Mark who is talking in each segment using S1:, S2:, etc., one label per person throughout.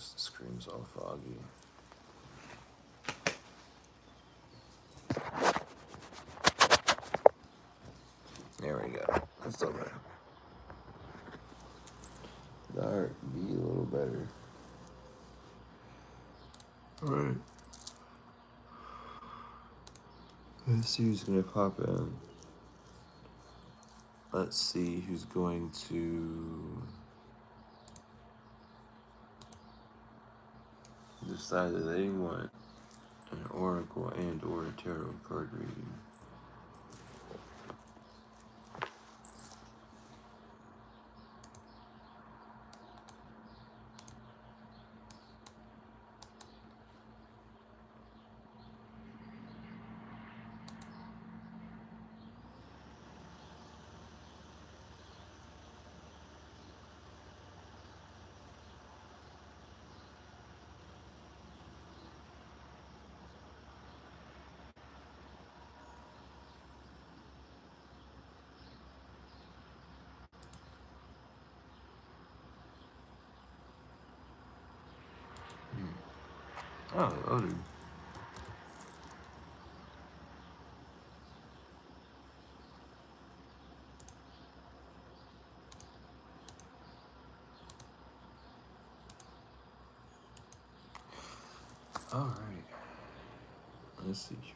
S1: the screen's all foggy. There we go. That's still better. That be a little better. Alright. Let's see who's gonna pop in. Let's see who's going to decide that they want an oracle and or a tarot card reading. Oh, dude. All right. Let's see here.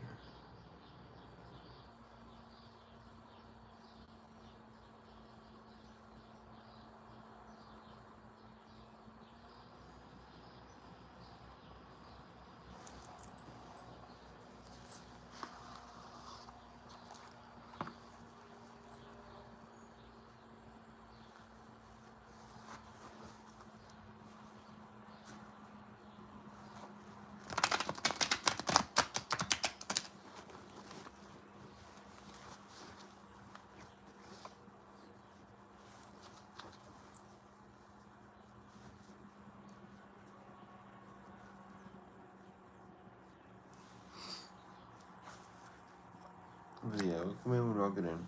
S1: But yeah, we'll come in when we all get in.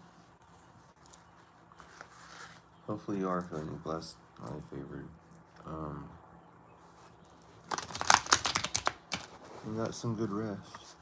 S1: Hopefully you are feeling blessed, highly favored. And got some good rest.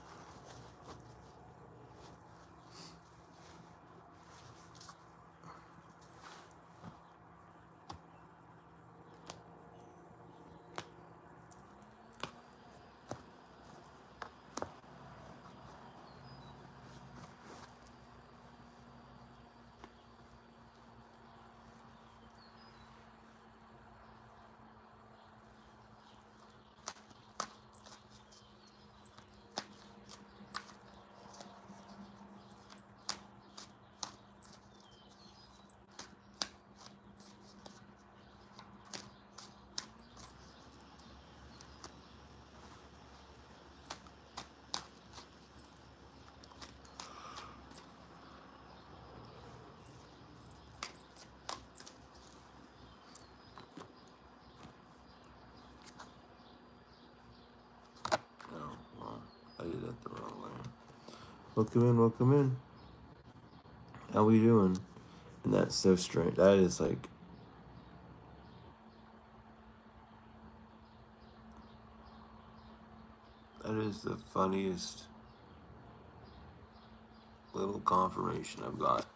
S1: I did that the wrong way. Welcome in. How we doing? And that's so strange. That is like... That is the funniest little confirmation I've got.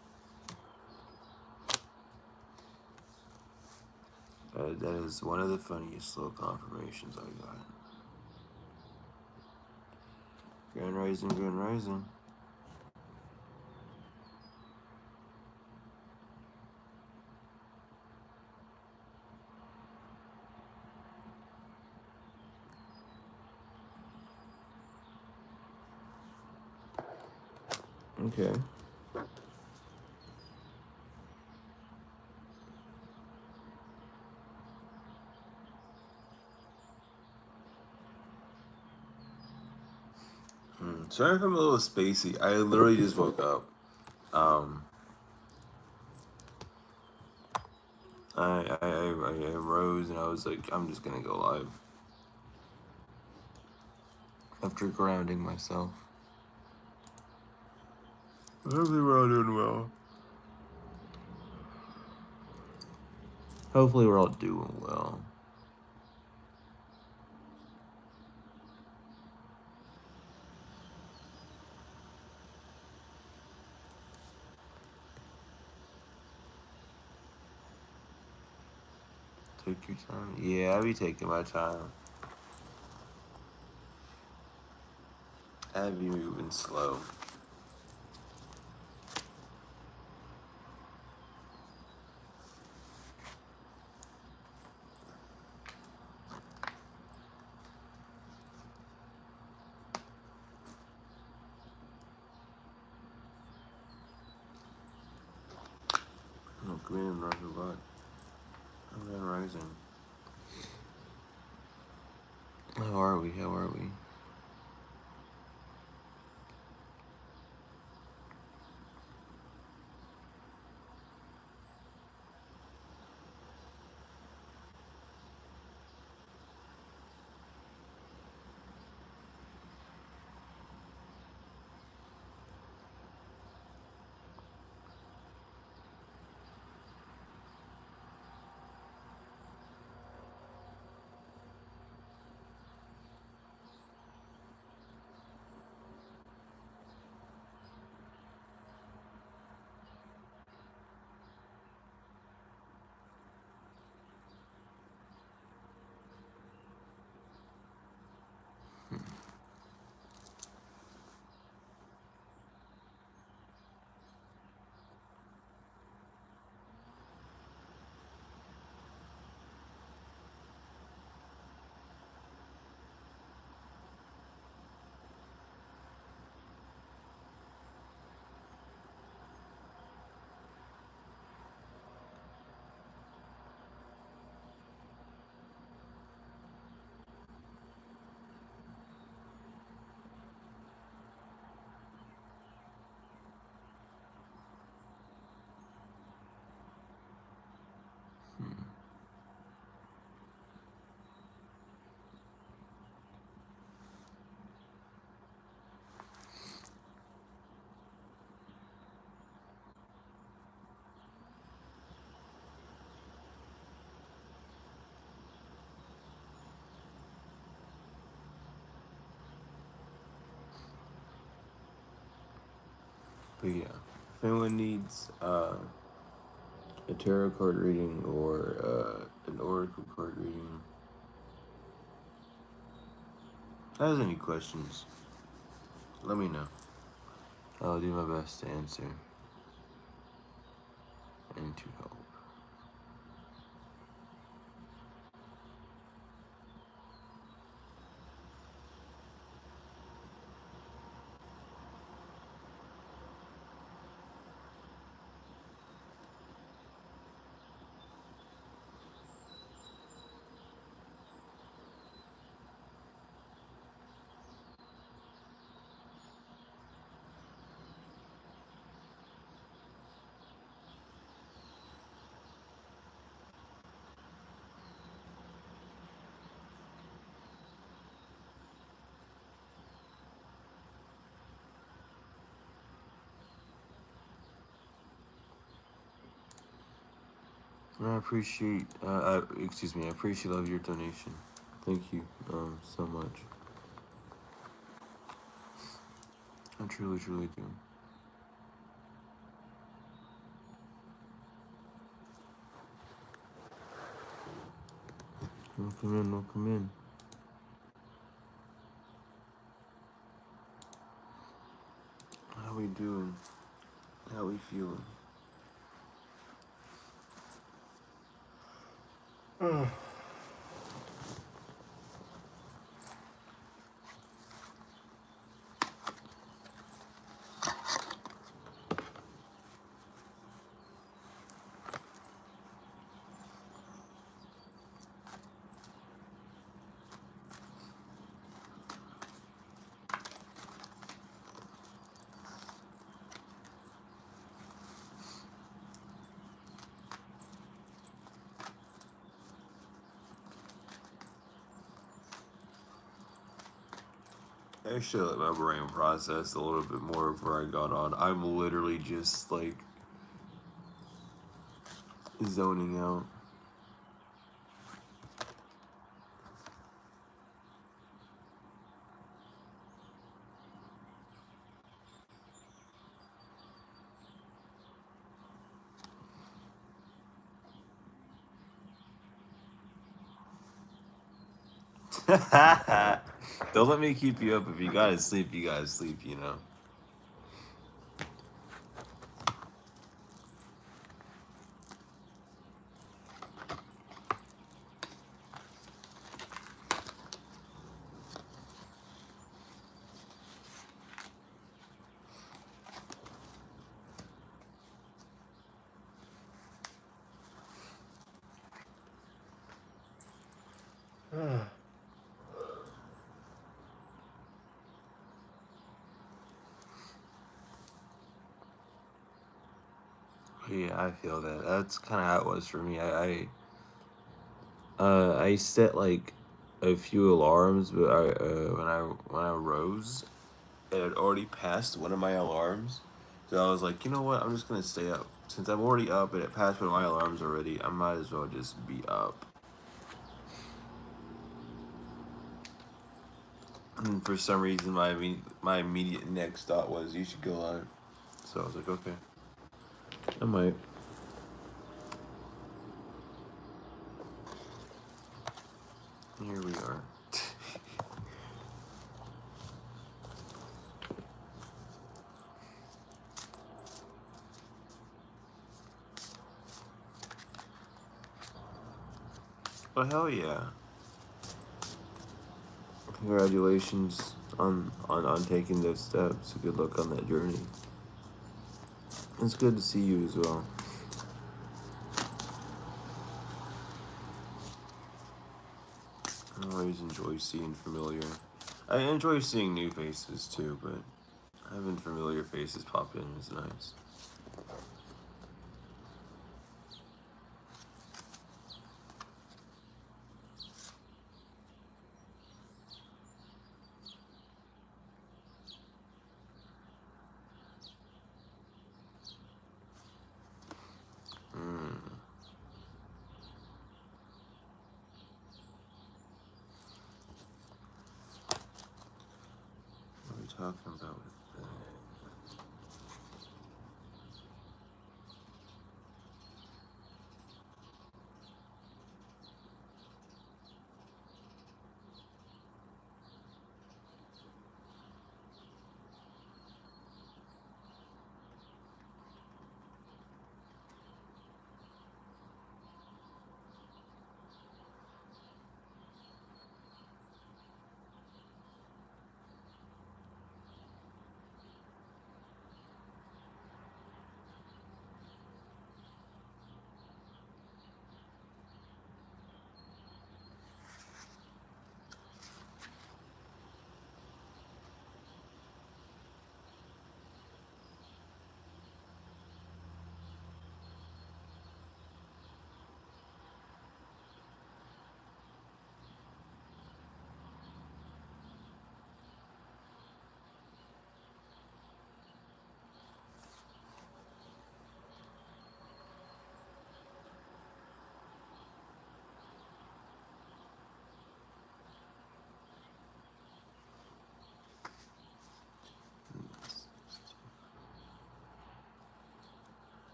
S1: That is one of the funniest little confirmations I got. Grand Rising. Okay. Sorry if I'm a little spacey. I literally just woke up. I rose and I was like, I'm just gonna go live. After grounding myself. Hopefully we're all doing well. Hopefully we're all doing well. Take your time. Yeah, I be taking my time. I be moving slow. No, come in, Rocket Bot. I'm rising. How are we? How are we? But yeah, if anyone needs a tarot card reading or an oracle card reading, has any questions, let me know. I'll do my best to answer and to help. I appreciate, I appreciate all of your donation. Thank you, so much. I truly, truly do. Welcome in, welcome in. How we doing? How we feeling? I should let my brain process a little bit more before I got on. I'm literally just like zoning out. Don't let me keep you up. If you gotta sleep, you gotta sleep, you know. Yeah, I feel that. That's kind of how it was for me. I set like a few alarms, but when I rose, it had already passed one of my alarms. So I was like, you know what? I'm just gonna stay up. Since I'm already up and it passed one of my alarms already, I might as well just be up. And for some reason, my immediate next thought was you should go live. So I was like, okay, I might. Here we are. Oh hell yeah! Congratulations on taking those steps. Good luck on that journey. It's good to see you as well. I always enjoy seeing familiar. I enjoy seeing new faces too, but having familiar faces pop in is nice. What are we talking about with that?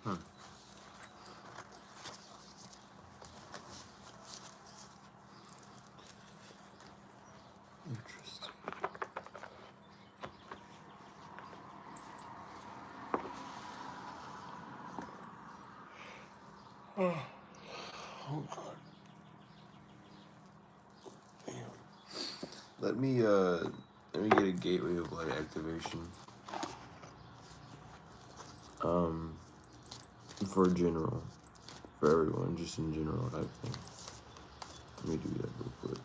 S1: Hmm. Interesting. Oh god. Damn. Let me Let me get a gateway of light activation. For general, for everyone, just in general, I think. Let me do that real quick.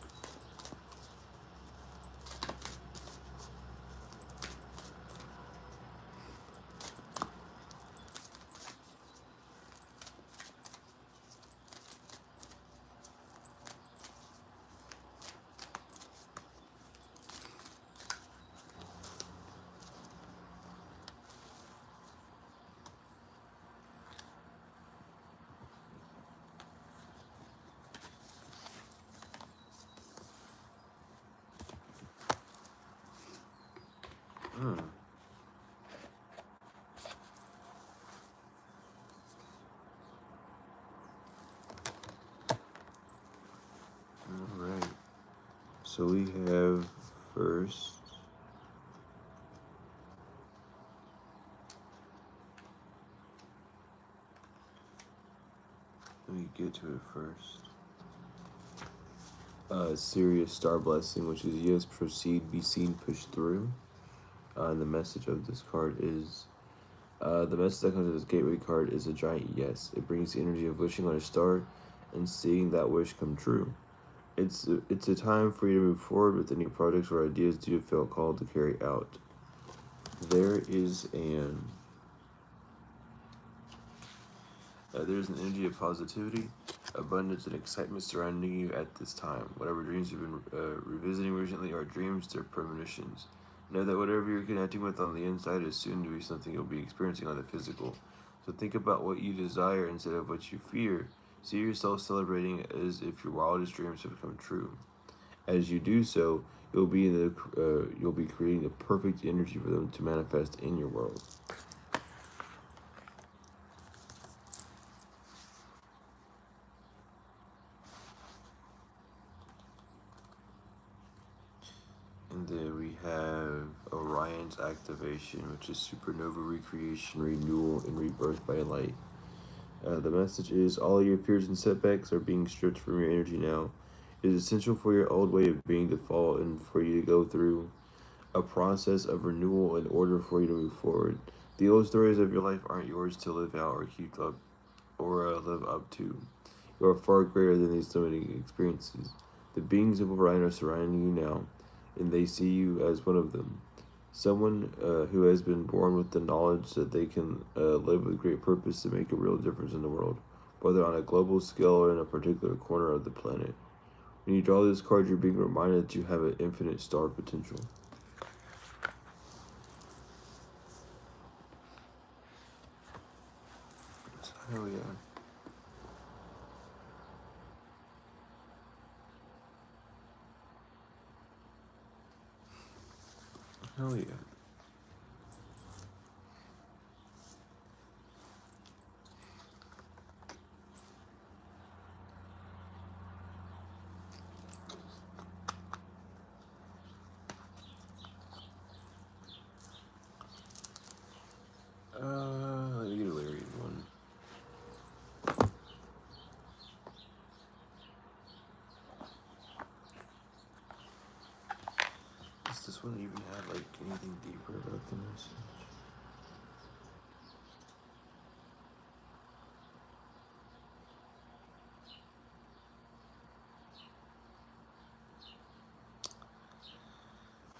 S1: Alright. So we have first. Let me get to it first. Serious star blessing, which is yes, proceed, be seen, push through. And the message of this card is the message that comes with this gateway card is a giant yes. It brings the energy of wishing on a star and seeing that wish come true. It's a time for you to move forward with any projects or ideas you feel called to carry out. There's an energy of positivity, abundance, and excitement surrounding you at this time. Whatever dreams you've been revisiting recently are dreams, they're premonitions. Know that whatever you're connecting with on the inside is soon to be something you'll be experiencing on the physical. So think about what you desire instead of what you fear. See yourself celebrating as if your wildest dreams have come true. As you do so, you'll be creating the perfect energy for them to manifest in your world. And then we have Orion's activation, which is supernova recreation, renewal, and rebirth by light. The message is all your fears and setbacks are being stripped from your energy now. It is essential for your old way of being to fall and for you to go through a process of renewal in order for you to move forward. The old stories of your life aren't yours to live out or keep up or live up to. You are far greater than these limiting experiences. The beings of Orion are surrounding you now, and they see you as one of them. Someone who has been born with the knowledge that they can live with great purpose to make a real difference in the world, whether on a global scale or in a particular corner of the planet. When you draw this card, you're being reminded that you have an infinite star potential. Hell yeah. Hell yeah. Let me get a Larry one. Does this one even have like anything deeper about the message?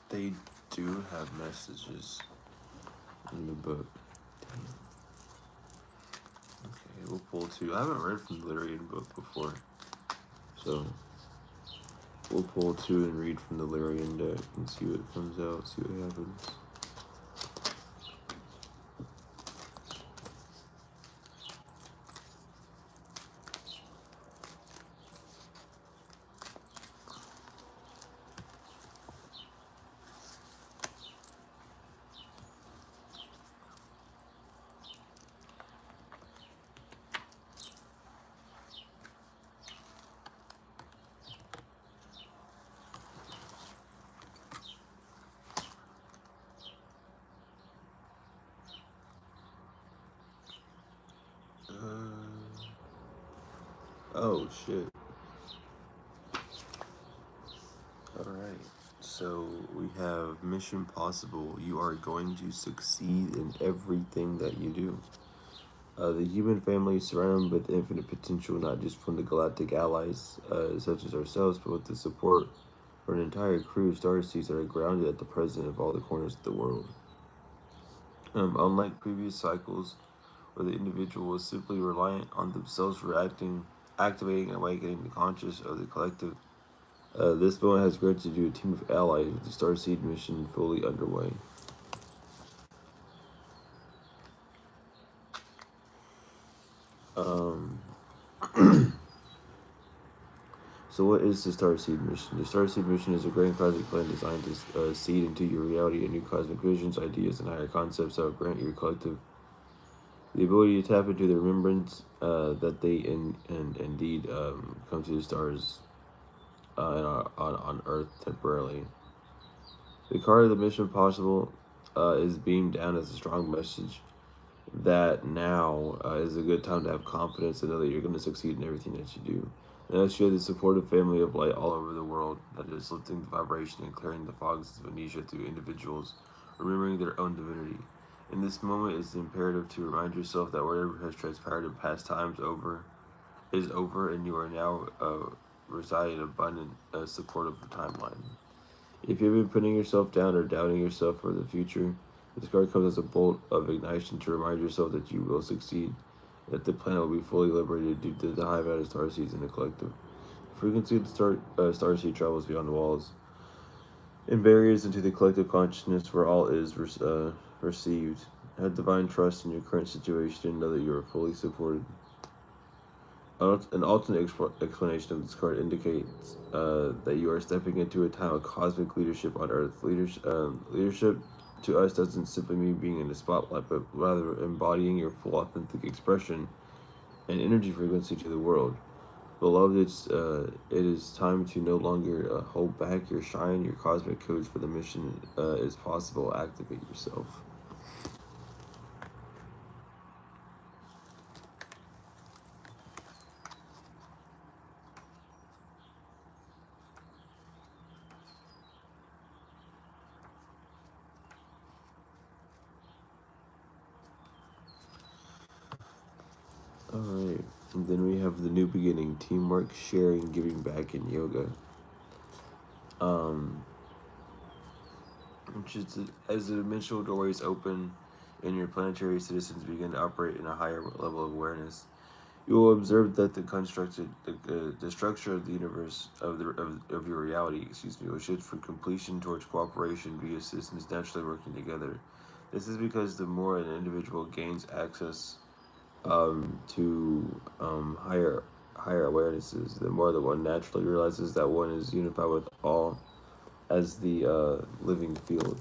S1: They do have messages in the book. Damn. Okay, we'll pull two. I haven't read from the Lyrian book before, so we'll pull two and read from the Lyrian deck and see what comes out, see what happens. Oh shit. Alright. So we have mission possible. You are going to succeed in everything that you do. The human family is surrounded with infinite potential, not just from the galactic allies, such as ourselves, but with the support for an entire crew of starseeds that are grounded at the present of all the corners of the world. Unlike previous cycles, where the individual was simply reliant on themselves for activating and awakening the conscious of the collective, this moment has granted you a team of allies with the Starseed mission fully underway. Um, so, what is the Starseed mission? The Starseed mission is a grand cosmic plan designed to seed into your reality a new cosmic visions, ideas, and higher concepts that will grant your collective the ability to tap into the remembrance that they indeed come to the stars on Earth temporarily. The card of the mission possible is beamed down as a strong message that now is a good time to have confidence and know that you're going to succeed in everything that you do. And that you have the supportive family of light all over the world that is lifting the vibration and clearing the fogs of amnesia through individuals remembering their own divinity. In this moment, it's imperative to remind yourself that whatever has transpired in past times is over, and you are now reside in abundant, supportive timeline. If you've been putting yourself down or doubting yourself for the future, this card comes as a bolt of ignition to remind yourself that you will succeed, that the planet will be fully liberated due to the high amount of starseeds in the collective. The frequency of the starseed travels beyond the walls and barriers into the collective consciousness where all is received. Have divine trust in your current situation and know that you are fully supported. An alternate explanation of this card indicates that you are stepping into a time of cosmic leadership on Earth. Leadership to us doesn't simply mean being in the spotlight, but rather embodying your full authentic expression and energy frequency to the world. Beloved, it is time to no longer hold back your shine. Your cosmic codes for the mission is possible. Activate yourself. Alright, and then we have the new beginning, teamwork, sharing, giving back in yoga. Um, which is as the dimensional doorways open and your planetary citizens begin to operate in a higher level of awareness, you will observe that the structure of the universe of your reality, will shift from completion towards cooperation via systems naturally working together. This is because the more an individual gains access to higher awarenesses, the more the one naturally realizes that one is unified with all as the living field.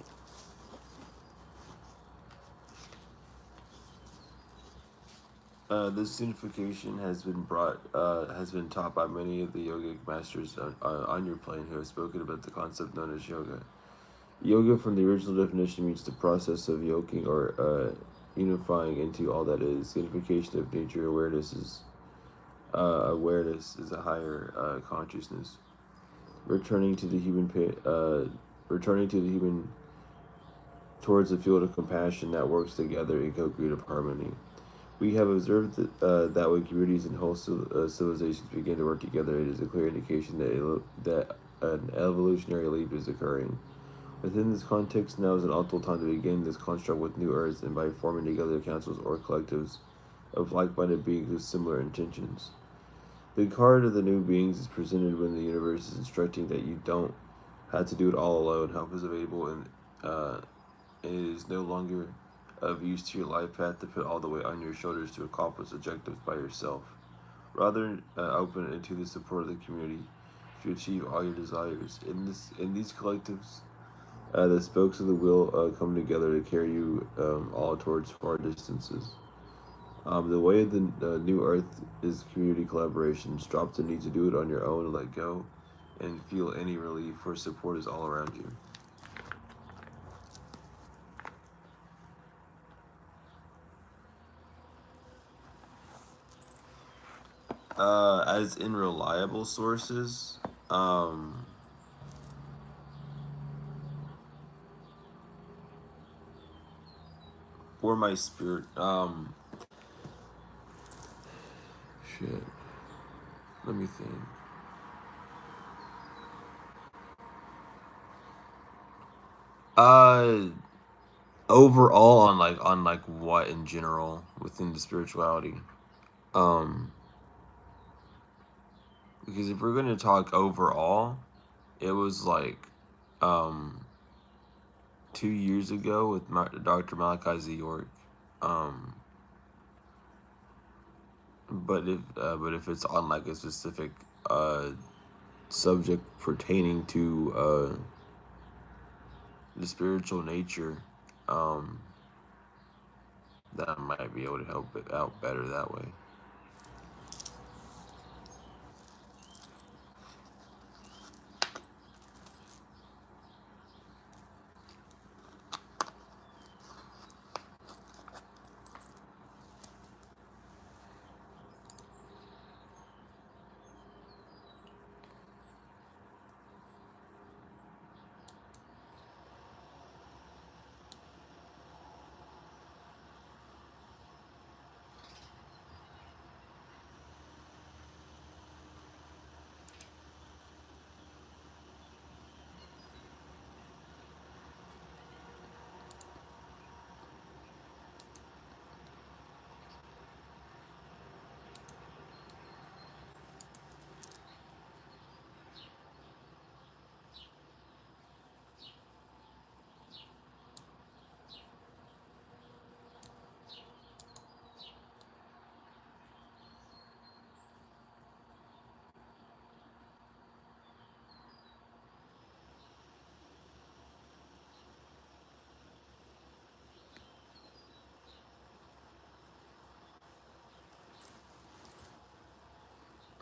S1: This unification has been taught by many of the yogic masters on your plane who have spoken about the concept known as yoga. Yoga, from the original definition, means the process of yoking or unifying into all that is. Unification of nature awareness is a higher consciousness, returning to the human, returning to the human towards a field of compassion that works together in co-creative harmony. We have observed that when communities and whole civilizations begin to work together, it is a clear indication that an evolutionary leap is occurring. Within this context, now is an optimal time to begin this construct with new Earths and by forming together councils or collectives of like-minded beings with similar intentions. The card of the new beings is presented when the universe is instructing that you don't have to do it all alone. Help is available, and it is no longer of use to your life path to put all the weight on your shoulders to accomplish objectives by yourself. Rather, open into the support of the community to achieve all your desires. In these collectives, the spokes of the wheel come together to carry you all towards far distances. The way of the new earth is community collaboration. Drop the need to do it on your own and let go, and feel any relief, for support is all around you. As in reliable sources, um, for my spirit. Shit. Let me think. Uh, Overall, on like what in general within the spirituality. Um, because if we're gonna talk overall, it was like, um, 2 years ago with Dr. Malachi Z. York. Um, but if it's on like a specific uh subject pertaining to the spiritual nature, um, that I might be able to help it out better that way.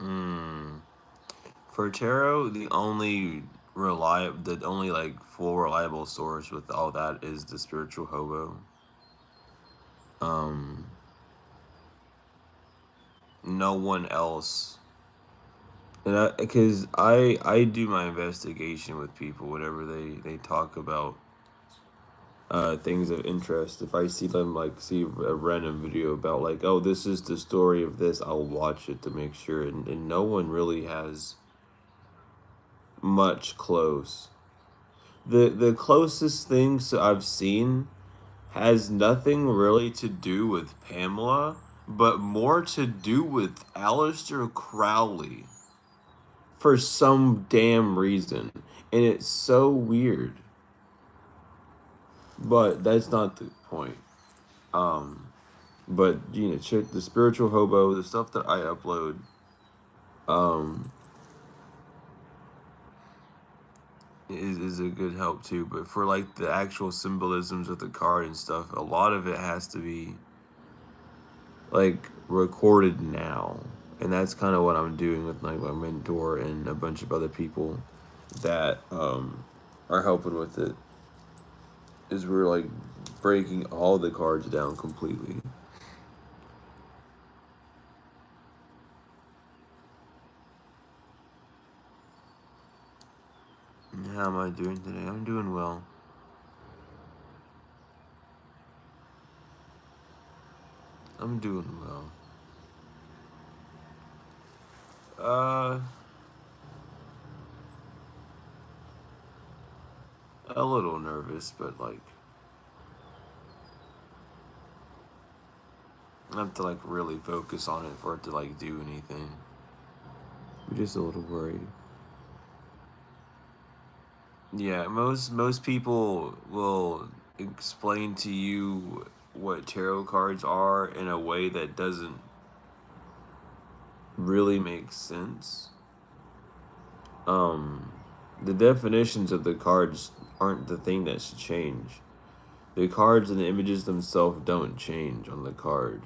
S1: Mm. For tarot, the only like full reliable source with all that is the spiritual hobo. Um, no one else. And because I do my investigation with people whenever they talk about things of interest. If I see them like see a random video about like, oh, this is the story of this, I'll watch it to make sure. And no one really has much close. The closest things I've seen has nothing really to do with Pamela, but more to do with Aleister Crowley for some damn reason. And it's so weird. But that's not the point. Um, but you know, check the spiritual hobo, the stuff that I upload. Um, is a good help too. But for like the actual symbolisms of the card and stuff, a lot of it has to be like recorded now, and that's kind of what I'm doing with like my mentor and a bunch of other people that are helping with it. Is we're like breaking all the cards down completely. How am I doing today? I'm doing well. I'm doing well. Uh, a little nervous, but like I have to like really focus on it for it to like do anything. I'm just a little worried. Yeah, most people will explain to you what tarot cards are in a way that doesn't really make sense. Um, the definitions of the cards aren't the thing that should change. The cards and the images themselves don't change on the card.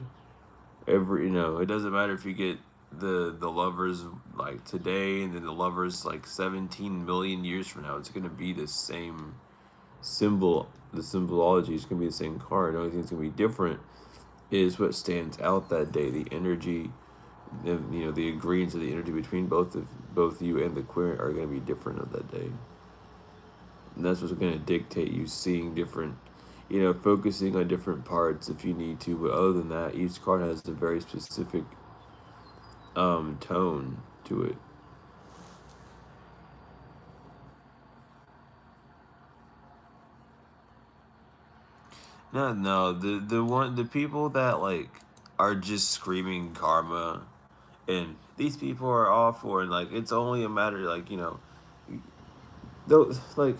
S1: It doesn't matter if you get the lovers like today and then the lovers like 17 million years from now. It's gonna be the same symbol. The symbology is gonna be the same card. The only thing that's gonna be different is what stands out that day. The energy, the agreements of the energy between both you and the queer are gonna be different of that day. And that's what's gonna dictate you seeing different focusing on different parts if you need to. But other than that, each card has a very specific tone to it. No, the people that like are just screaming karma, and these people are awful, and like it's only a matter like those like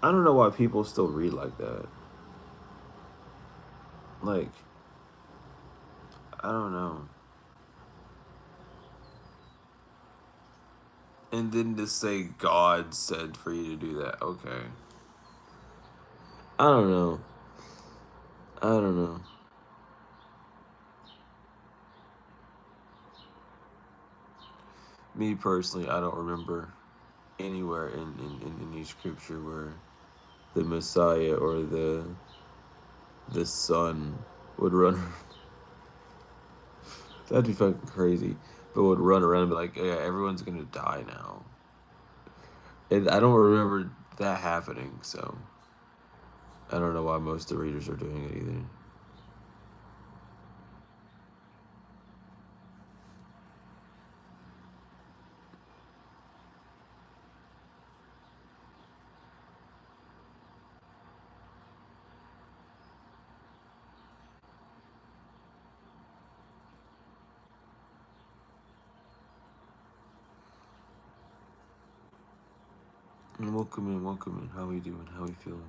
S1: I don't know why people still read like that. Like I don't know. And then to say God said for you to do that. Okay. I don't know. I don't know. Me personally, I don't remember anywhere in any scripture where the Messiah or the Son would run. That'd be fucking crazy. But would run around and be like, yeah, everyone's gonna die now. And I don't remember that happening, so I don't know why most of the readers are doing it either. And welcome in, welcome in. How we doing? How we feeling?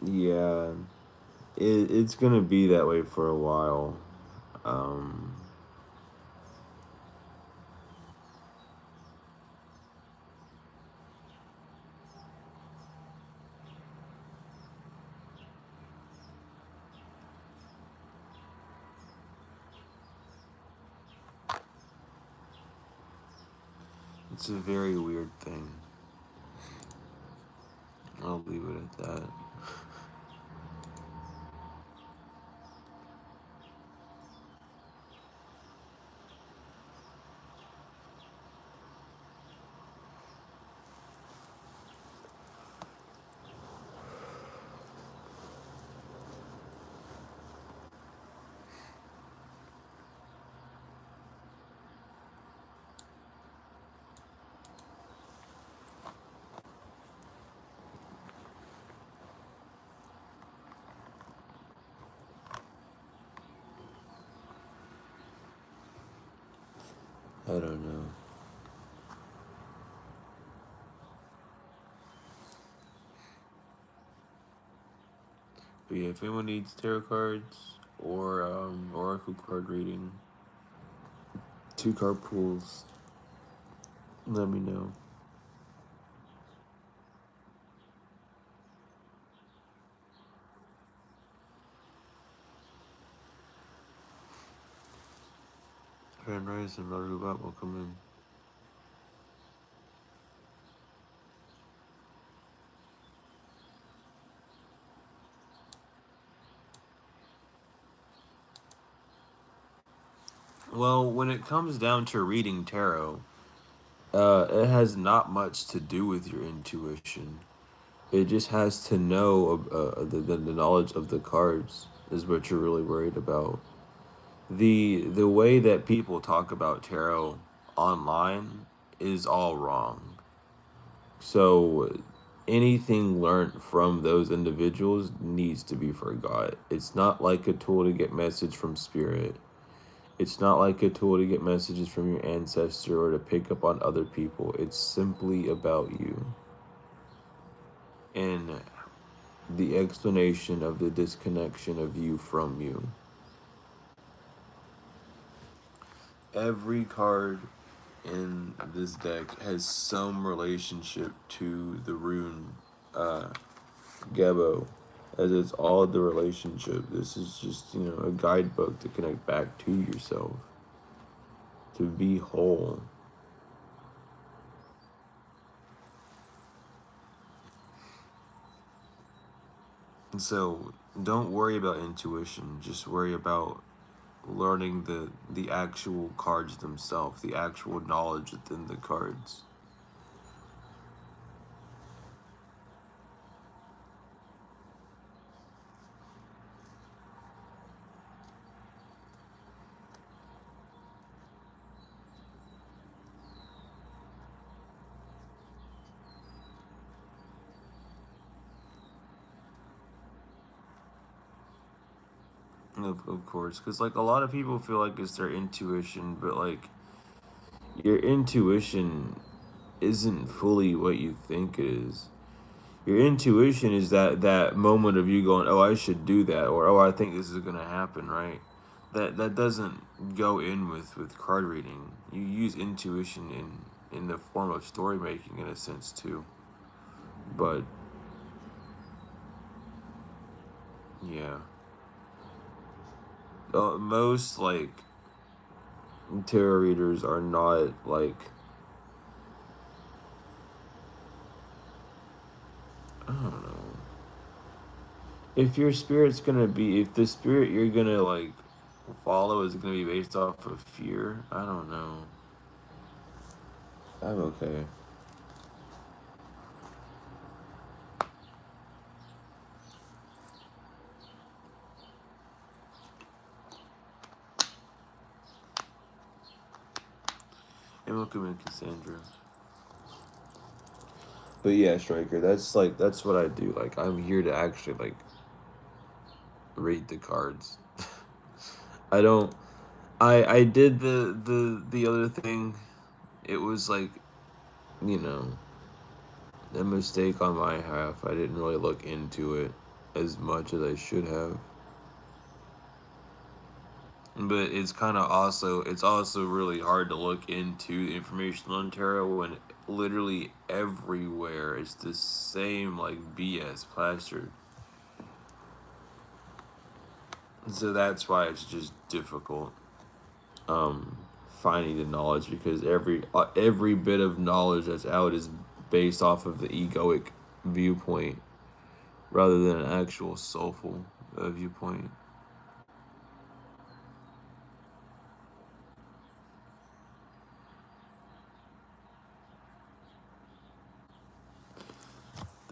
S1: Yeah, it's gonna be that way for a while. Um, it's a very weird thing. I'll leave it at that. I don't know. But yeah, if anyone needs tarot cards or oracle card reading, 2 card pools, let me know. Grand Rise and Marubat will come in. Well, when it comes down to reading tarot, it has not much to do with your intuition. It just has to know the knowledge of the cards is what you're really worried about. The way that people talk about tarot online is all wrong. So anything learned from those individuals needs to be forgot. It's not like a tool to get message from spirit. It's not like a tool to get messages from your ancestor or to pick up on other people. It's simply about you. And the explanation of the disconnection of you from you. Every card in this deck has some relationship to the rune Gebo, as it's all the relationship. This is just, a guidebook to connect back to yourself, to be whole. And so don't worry about intuition, just worry about learning the actual cards themselves, the actual knowledge within the cards. Of course, because like a lot of people feel like it's their intuition, but like your intuition isn't fully what you think it is. Your intuition is that moment of you going, oh, I should do that, or oh, I think this is gonna happen, right? That doesn't go in with card reading. You use intuition in the form of story making in a sense too. But yeah, most like tarot readers are not like, I don't know. If the spirit you're gonna like follow is gonna be based off of fear, I don't know. I'm okay. And welcome in, Cassandra. But yeah, Striker, that's what I do. Like I'm here to actually like read the cards. I don't. I did the other thing. It was like, you know, a mistake on my half. I didn't really look into it as much as I should have. But it's also really hard to look into the information on tarot when literally everywhere it's the same like BS plastered. So that's why it's just difficult finding the knowledge, because every bit of knowledge that's out is based off of the egoic viewpoint rather than an actual soulful viewpoint.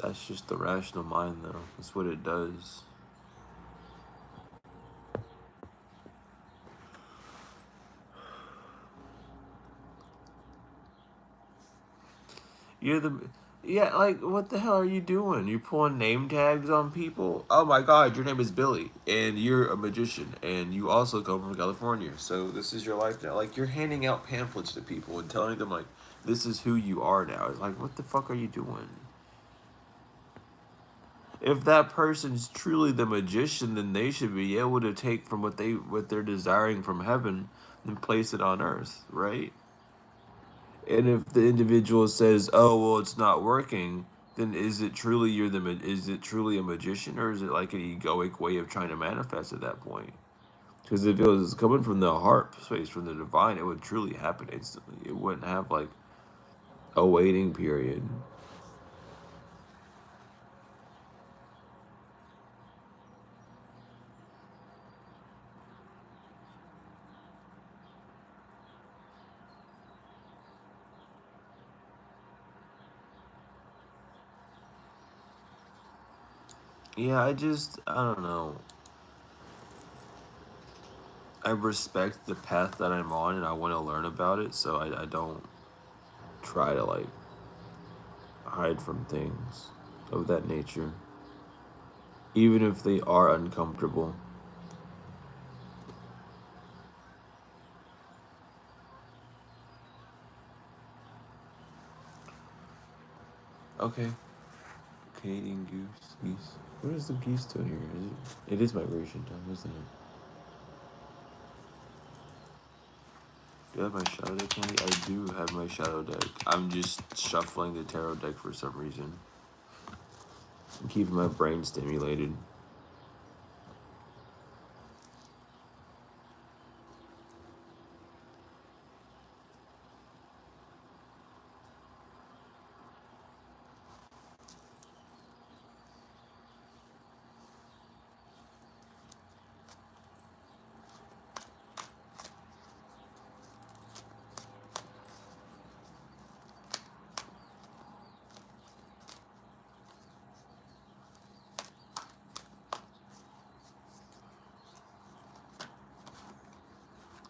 S1: That's just the rational mind, though. That's what it does. You're the Yeah, like what the hell are you doing? You pulling name tags on people? Oh my god, your name is Billy and you're a magician and you also come from California. So this is your life now. Like you're handing out pamphlets to people and telling them like this is who you are now. It's like what the fuck are you doing? If that person's truly the magician, then they should be able to take from what they're desiring from heaven and place it on earth, right? And if the individual says, "Oh, well, it's not working," then is it truly a magician, or is it like an egoic way of trying to manifest at that point? Because if it was coming from the heart space, from the divine, it would truly happen instantly. It wouldn't have like a waiting period. Yeah, I don't know. I respect the path that I'm on, and I want to learn about it, so I don't try to like hide from things of that nature, even if they are uncomfortable. Okay. Canadian geese. What is the geese doing here? It is migration time, isn't it? Do I have my shadow deck handy? I do have my shadow deck. I'm just shuffling the tarot deck for some reason. I'm keeping my brain stimulated.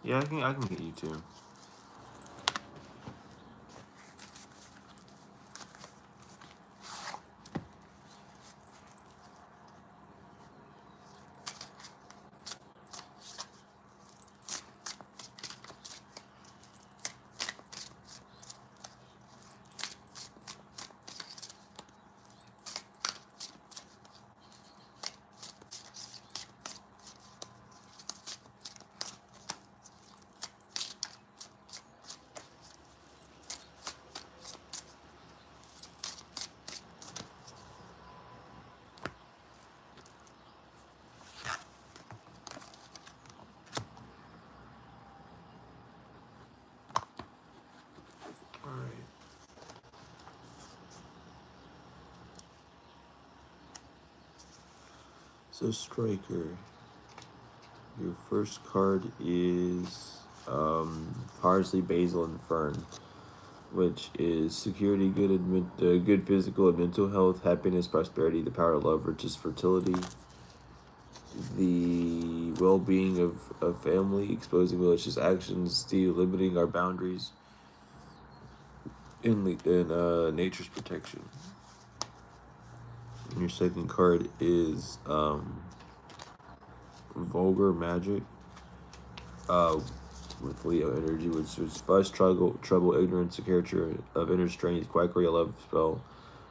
S1: Yeah, I can get you too. Alright. So Striker, your first card is Parsley, Basil, and Fern, which is security, good physical and mental health, happiness, prosperity, the power of love, riches, fertility, the well-being of family, exposing malicious actions, limiting our boundaries, in nature's protection. And your second card is Vulgar Magic, with Leo energy, which is fuss, trouble, ignorance, a character of inner strength, quackery, a love spell,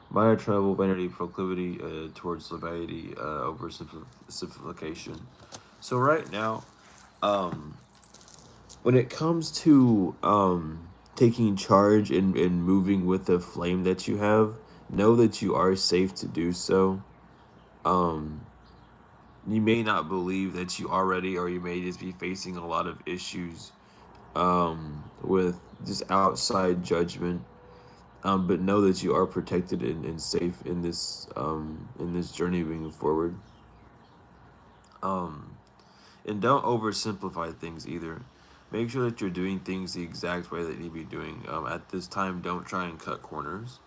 S1: minor trouble, vanity, proclivity towards levity, simplification. So right now, when it comes to taking charge and moving with the flame that you have, know that you are safe to do so. You may not believe that you are ready, or you may just be facing a lot of issues with just outside judgment. But know that you are protected and safe in this journey moving forward. And don't oversimplify things either. Make sure that you're doing things the exact way that you need to be doing. At this time, don't try and cut corners.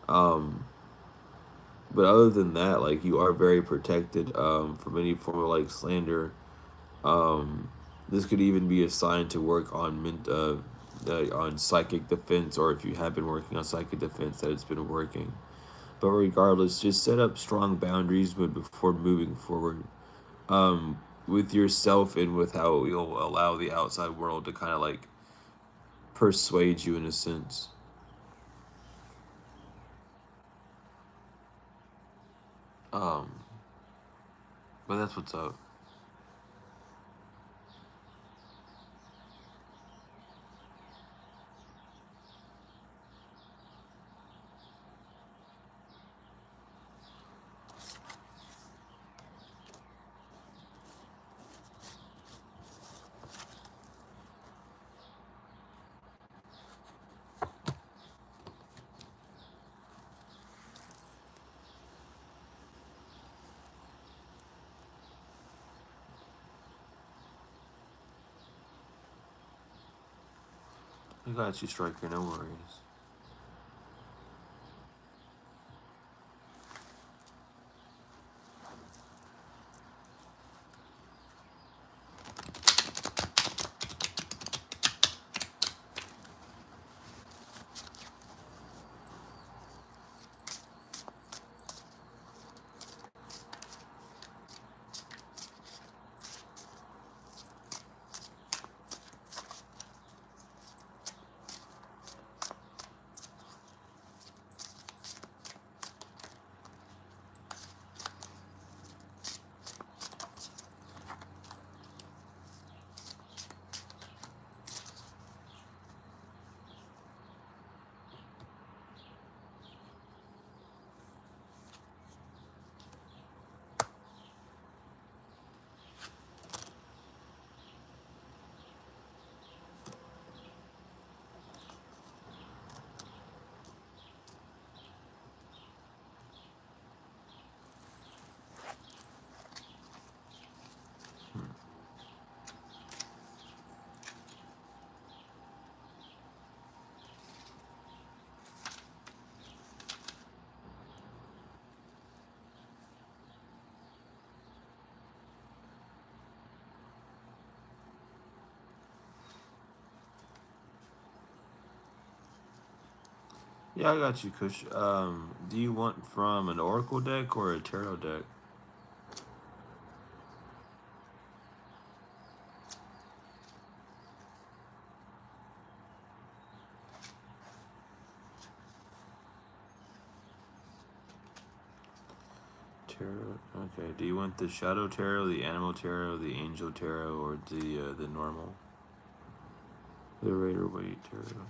S1: But other than that, like, you are very protected from any form of like slander. This could even be a sign to work on psychic defense, or if you have been working on psychic defense, that it's been working. But regardless, just set up strong boundaries before moving forward, with yourself and with how you'll allow the outside world to kind of like persuade you in a sense. Um, but that's what's up. I got you, Striker. No worries. Yeah, I got you, Kush. Do you want from an oracle deck or a tarot deck? Tarot. Okay. Do you want the shadow tarot, the animal tarot, the angel tarot, or the normal, the Raider Waite tarot?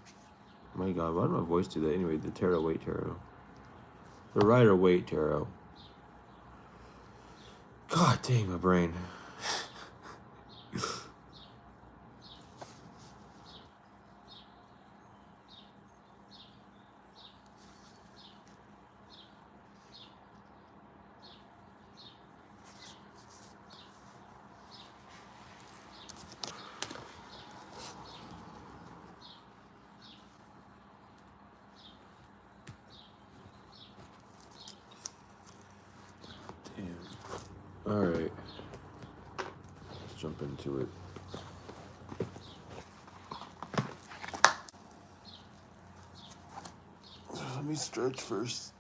S1: My God, why did my voice do that? Anyway, the tarot Waite tarot, the Rider Waite tarot. God dang, my brain. Damn. All right. Let's jump into it. Let me stretch first.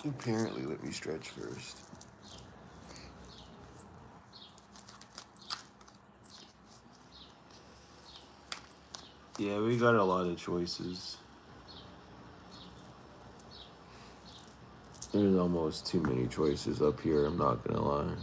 S1: Apparently, let me stretch first. Yeah, we got a lot of choices. There's almost too many choices up here, I'm not gonna lie.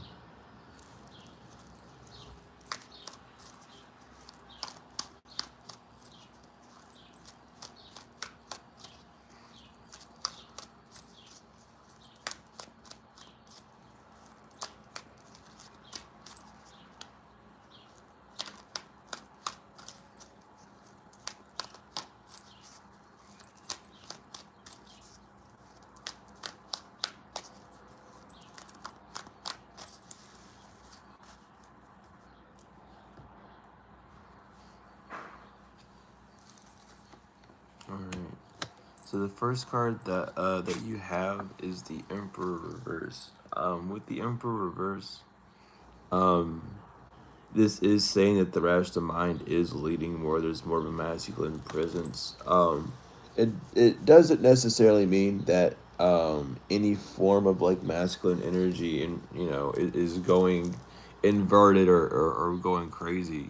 S1: Alright. So the first card that you have is the Emperor Reverse. With the Emperor Reverse, um, this is saying that the rational mind is leading more. There's more of a masculine presence. It doesn't necessarily mean that any form of like masculine energy and is going inverted or going crazy.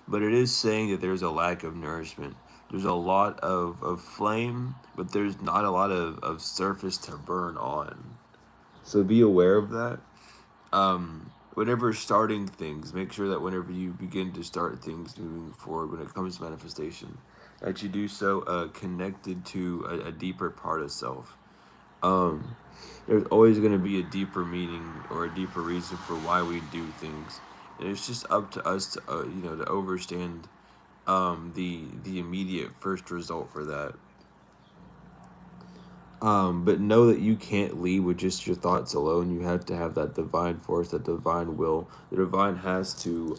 S1: But it is saying that there's a lack of nourishment. There's a lot of flame, but there's not a lot of surface to burn on. So be aware of that. Whenever starting things, make sure that whenever you begin to start things moving forward, when it comes to manifestation, that you do so connected to a deeper part of self. Um, there's always going to be a deeper meaning or a deeper reason for why we do things, and it's just up to us to to understand the immediate first result for that. But know that you can't lead with just your thoughts alone. You have to have that divine force, that divine will. The divine has to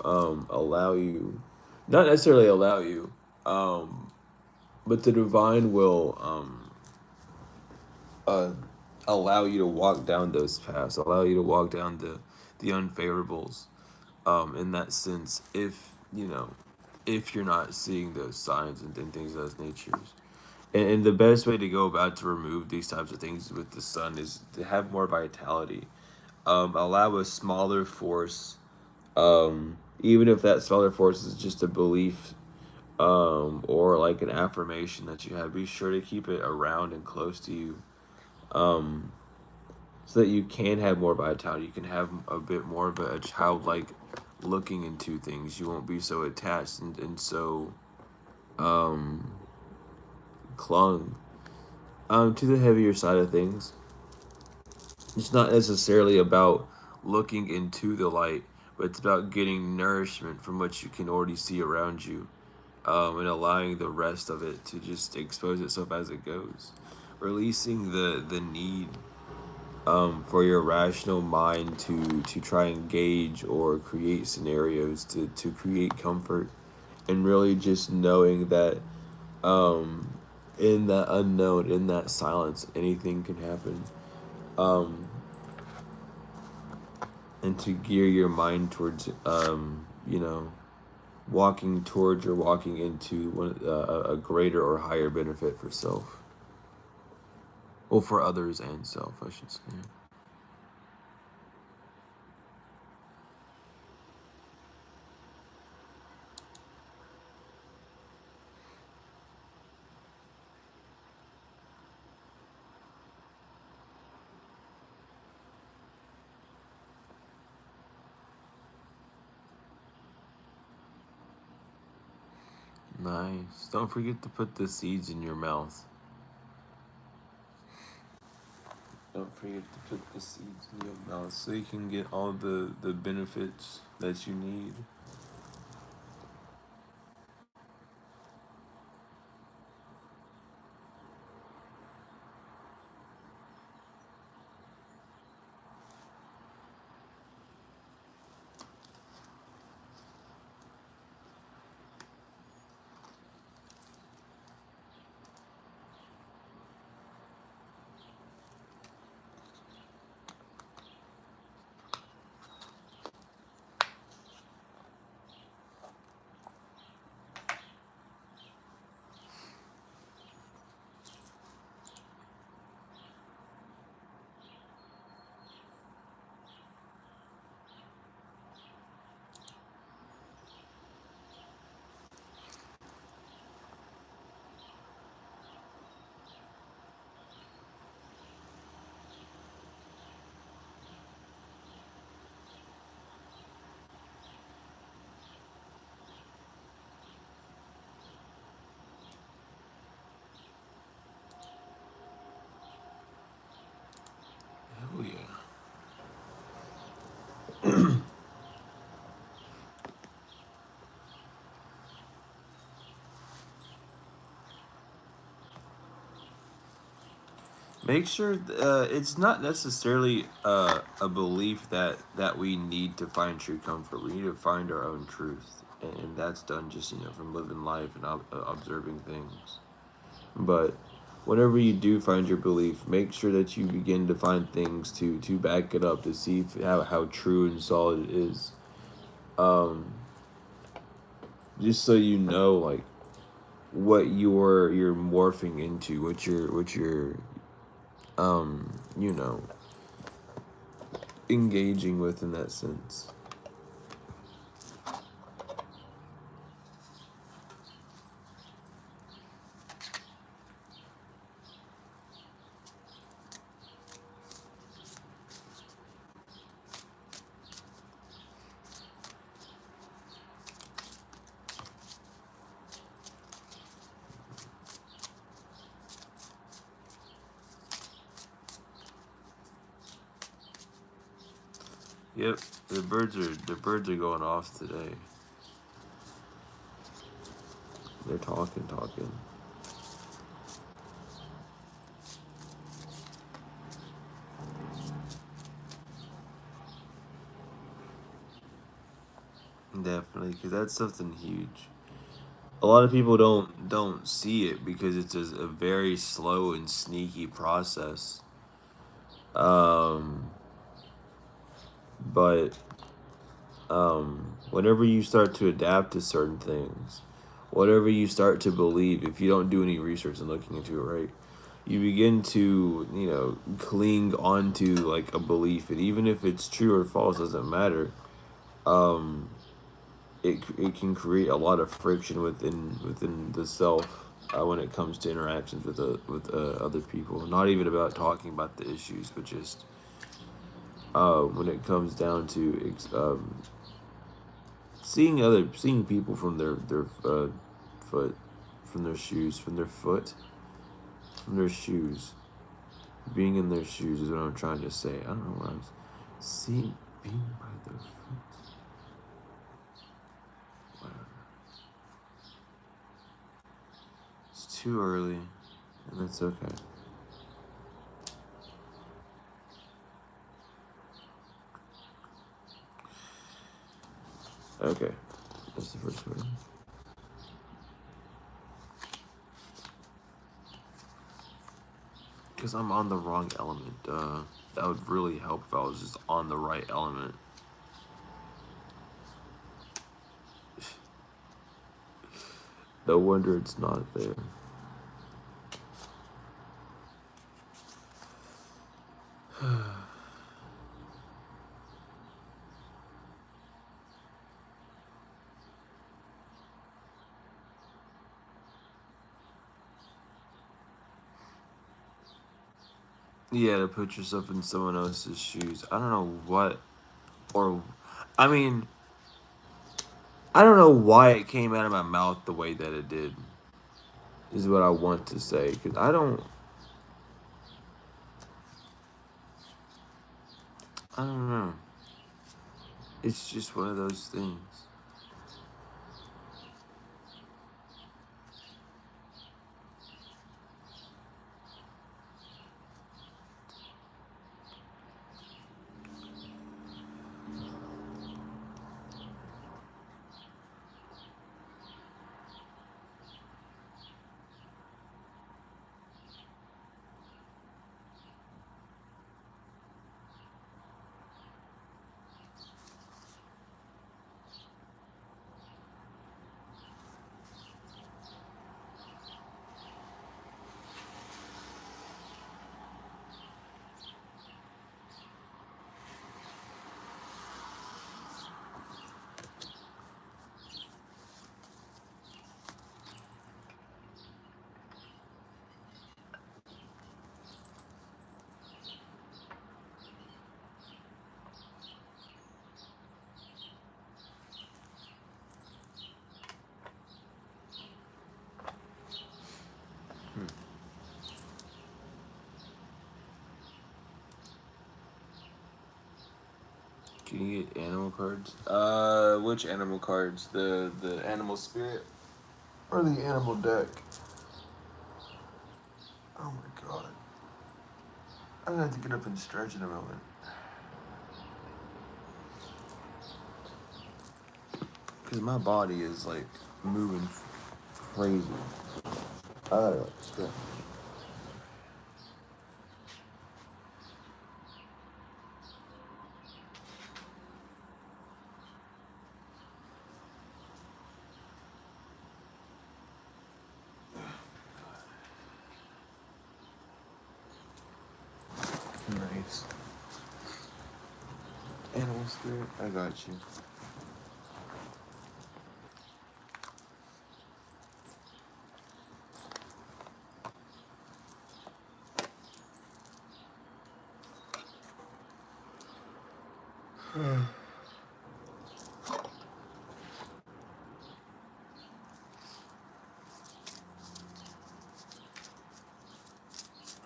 S1: allow you, not necessarily allow you, but the divine will uh, allow you to walk down those paths, allow you to walk down the unfavorables. In that sense, if you're not seeing those signs and things of those natures. And the best way to go about to remove these types of things with the sun is to have more vitality. Allow a smaller force, even if that smaller force is just a belief, or like an affirmation that you have. Be sure to keep it around and close to you, um, so that you can have more vitality. You can have a bit more of a childlike looking into things. You won't be so attached and so um, clung to the heavier side of things. It's not necessarily about looking into the light, but it's about getting nourishment from what you can already see around you, and allowing the rest of it to just expose itself as it goes. Releasing the need for your rational mind to try and gauge or create scenarios to create comfort, and really just knowing that in that unknown, in that silence, anything can happen. Um, and to gear your mind towards, you know, walking towards or walking into a greater or higher benefit for self. Well, for others and self, I should say. Nice. Don't forget to put the seeds in your mouth. Don't forget to put the seeds in your mouth so you can get all the benefits that you need. Hell yeah. Make sure it's not necessarily a belief that we need to find true comfort. We need to find our own truth, and that's done just from living life and observing things. But whenever you do find your belief, make sure that you begin to find things to back it up to see how true and solid it is. Um, just so you know, like what you're morphing into, what you're you know, engaging with in that sense. Yep, the birds are going off today. They're talking. Definitely, because that's something huge. A lot of people don't see it because it's a very slow and sneaky process. Um, but whenever you start to adapt to certain things, whatever you start to believe, if you don't do any research and looking into it right, you begin to cling onto like a belief, and even if it's true or false, doesn't matter. Um, it can create a lot of friction within the self when it comes to interactions with other people. Not even about talking about the issues, but just when it comes down to seeing people from their foot, from their shoes, from their foot, from their shoes, being in their shoes is what I'm trying to say. I don't know what I was seeing, being by their foot. Whatever. It's too early, and that's okay. Okay, that's the first one. Because I'm on the wrong element. That would really help if I was just on the right element. No wonder it's not there. Yeah, to put yourself in someone else's shoes. I don't know what, or, I mean, I don't know why it came out of my mouth the way that it did, is what I want to say. Because I don't know. It's just one of those things. Can you get animal cards? Which animal cards? The animal spirit or the animal deck? Oh my god. I'm gonna have to get up and stretch in a moment. Because my body is like moving crazy. I gotta like stretch. Nice. Animal spirit, I got you.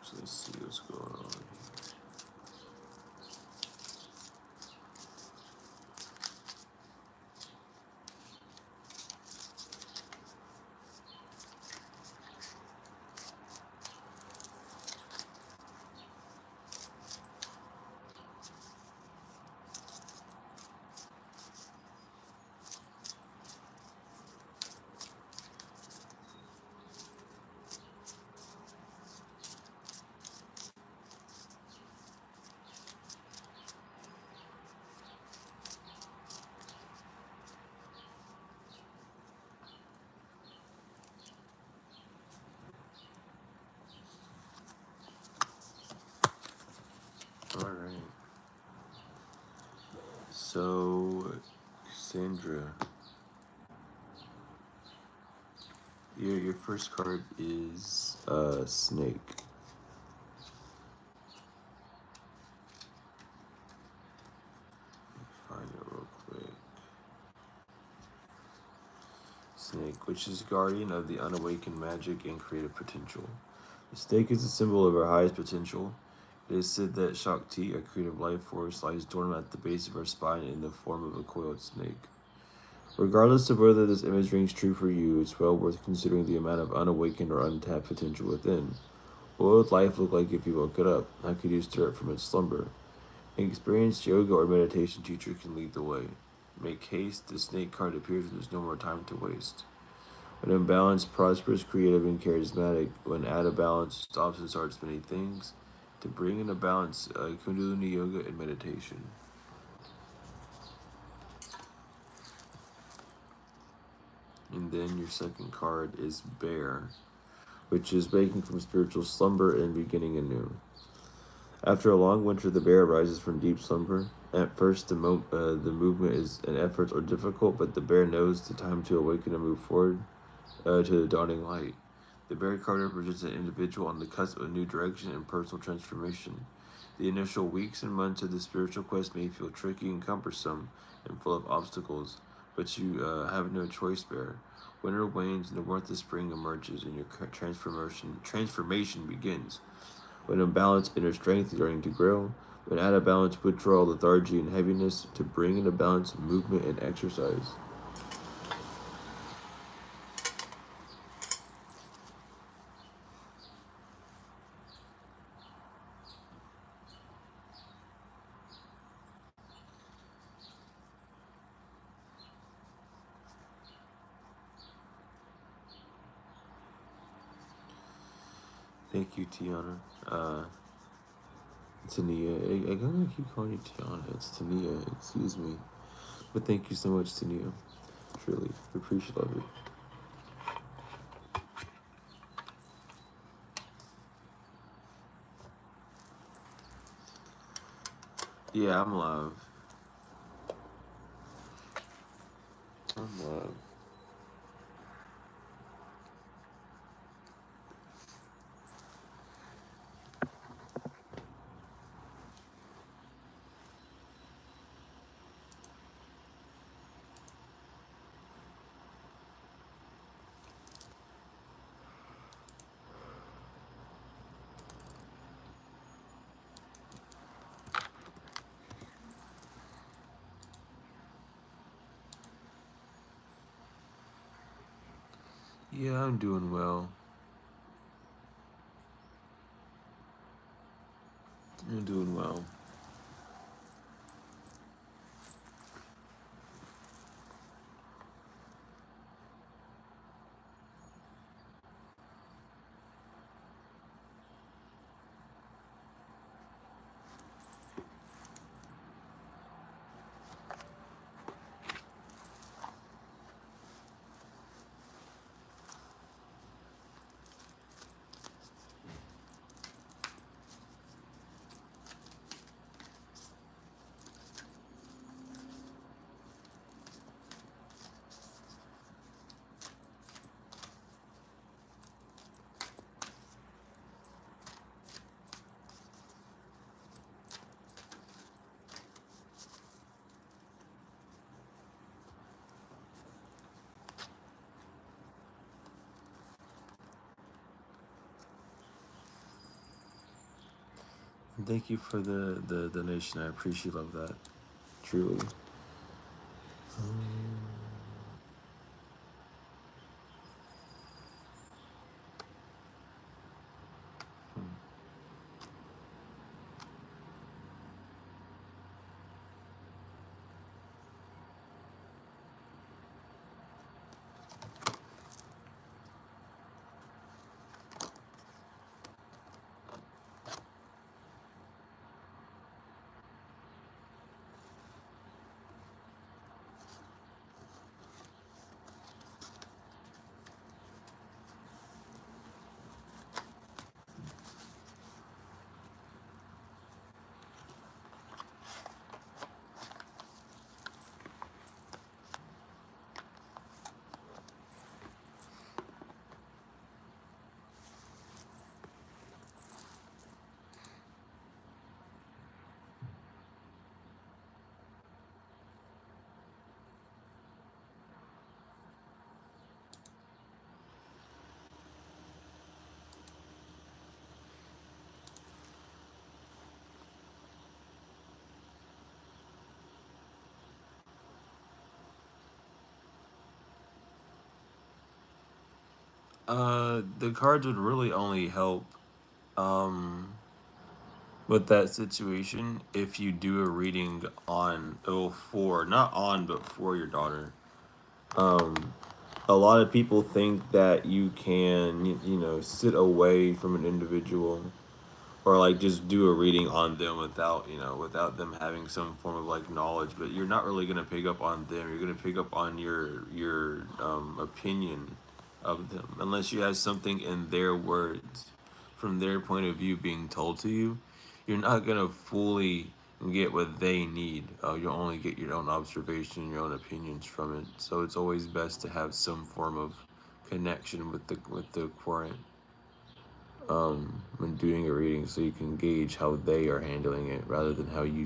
S1: So let's see what's going on here. Alright. So, Sandra, your first card is Snake. Find it real quick. Snake, which is guardian of the unawakened magic and creative potential. The snake is a symbol of our highest potential. It is said that Shakti, a creative life force, lies dormant at the base of our spine in the form of a coiled snake. Regardless of whether this image rings true for you, it's well worth considering the amount of unawakened or untapped potential within. What would life look like if you woke it up? How could you stir it from its slumber? An experienced yoga or meditation teacher can lead the way. Make haste, the snake card appears when there's no more time to waste. When imbalanced, prosperous, creative, and charismatic. When out of balance, stops and starts many things. To bring in a balance, Kundalini yoga and meditation. And then your second card is Bear, which is waking from spiritual slumber and beginning anew. After a long winter, the bear rises from deep slumber. At first, the movement is and efforts are difficult, but the bear knows the time to awaken and move forward to the dawning light. The bear card represents an individual on the cusp of a new direction and personal transformation. The initial weeks and months of the spiritual quest may feel tricky and cumbersome and full of obstacles, but you have no choice, bear. Winter wanes and the warmth of spring emerges, and your transformation begins. When in balance, inner strength is starting to grow. When out of balance, withdrawal, lethargy, and heaviness to bring into balance movement and exercise. Thank you, Tiana. Tania. I gotta keep calling you Tiana. It's Tania. Excuse me. But thank you so much, Tania. Truly appreciate of it. Yeah, I'm live. I'm live. Yeah, I'm doing well. I'm doing well. Thank you for the donation. I appreciate love that. Truly. The cards would really only help um with that situation if you do a reading on for not on but for your daughter. Um a lot of people think that you can sit away from an individual or like just do a reading on them without, without them having some form of like knowledge. But you're not really gonna pick up on them. You're gonna pick up on your opinion of them, unless you have something in their words, from their point of view, being told to you. You're not gonna fully get what they need. You'll only get your own observation, your own opinions from it. So it's always best to have some form of connection with the current, when doing a reading, so you can gauge how they are handling it rather than how you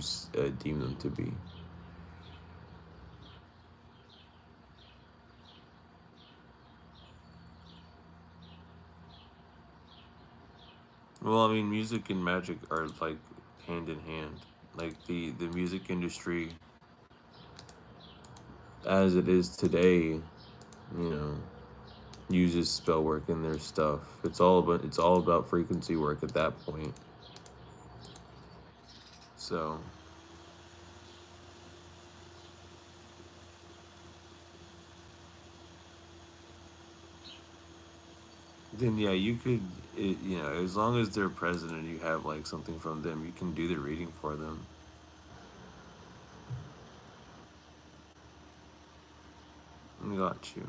S1: deem them to be. Well, I mean, music and magic are like hand in hand. Like the music industry, as it is today, know, uses spell work in their stuff. It's all about frequency work at that point. So then, yeah, you could, as long as they're present and you have like something from them, you can do the reading for them. I got you.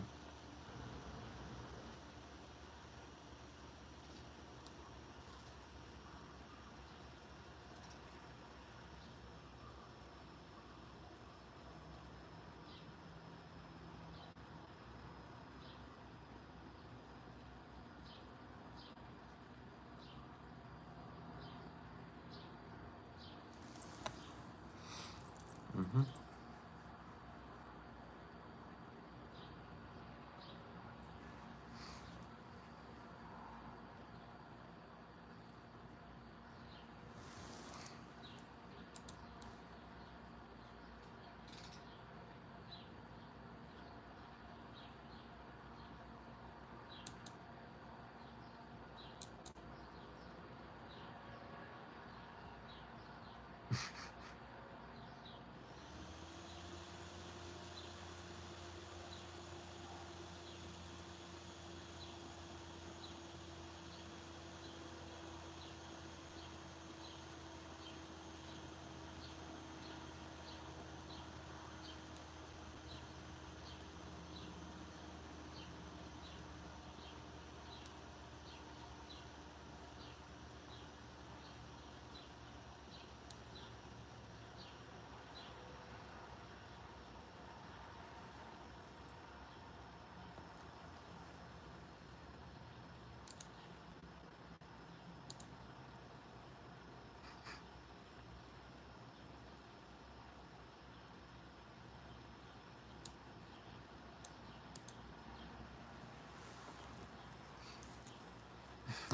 S1: Mm-hmm.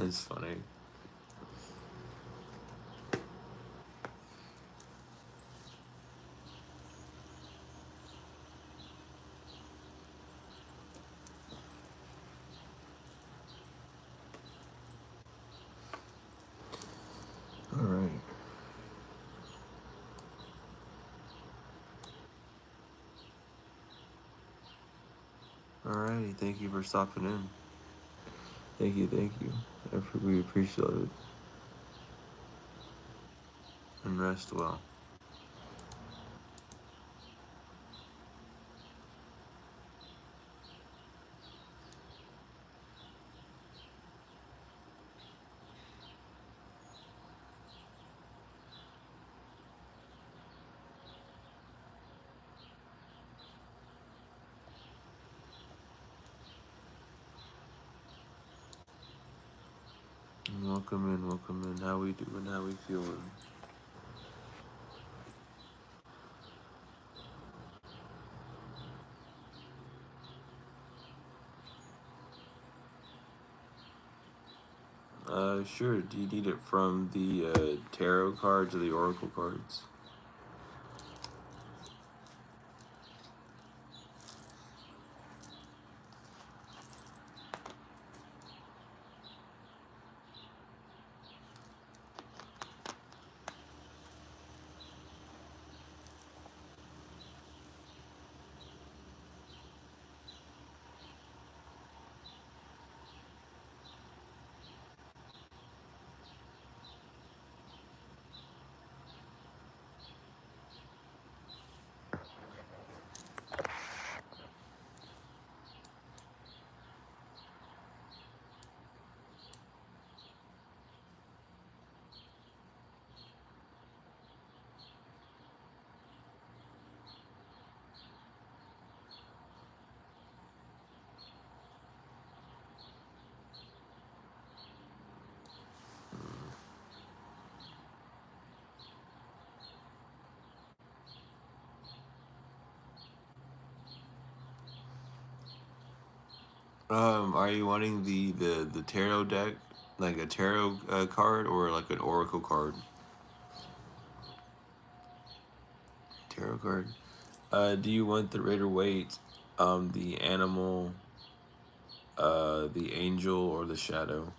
S1: It's funny. All right. Alrighty. Thank you for stopping in. Thank you. Thank you. We appreciate it. And rest well. And welcome in. Welcome in. How we doing? How we feeling? Sure. Do you need it from the tarot cards or the oracle cards? Are you wanting the tarot deck, like a tarot card, or like an oracle card? Tarot card. Do you want the Rider Waite, the animal, the angel, or the shadow?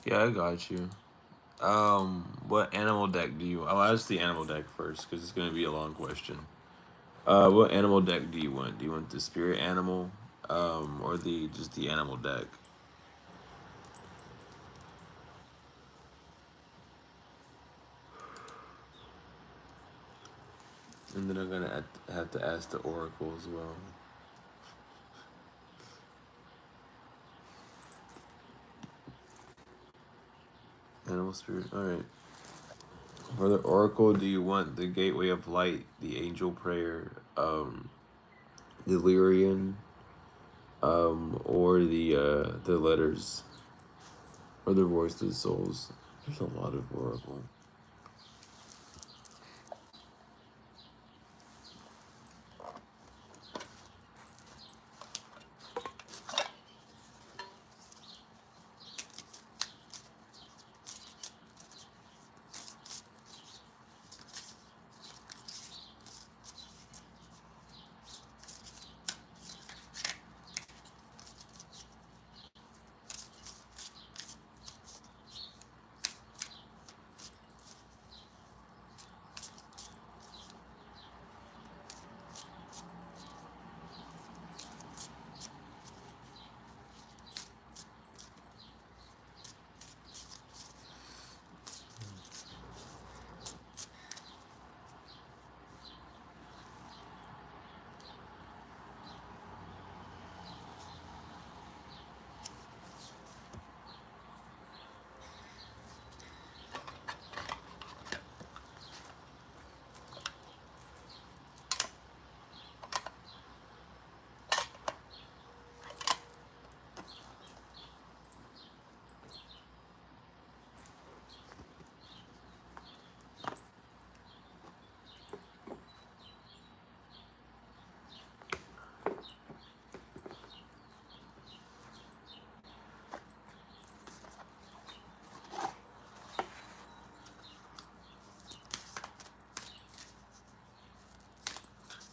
S1: Yeah, I got you. What animal deck do you? I'll ask the animal deck first because it's gonna be a long question. What animal deck do you want? Do you want the spirit animal, or the just the animal deck? And then I'm gonna have to ask the oracle as well. Animal spirit. All right. For the oracle, do you want the gateway of light, the angel prayer, the Lyrian, or the letters, or the voice of the souls? There's a lot of oracle.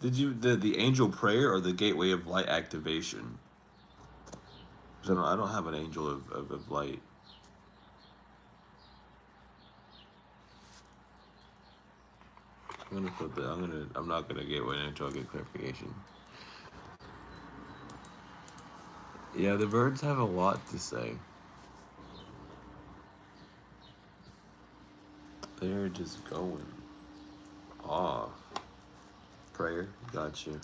S1: Did you the angel prayer or the gateway of light activation? 'Cause I don't have an angel of light. I'm not gonna get one until I get clarification. Yeah, the birds have a lot to say. They're just going off. Prayer, got you.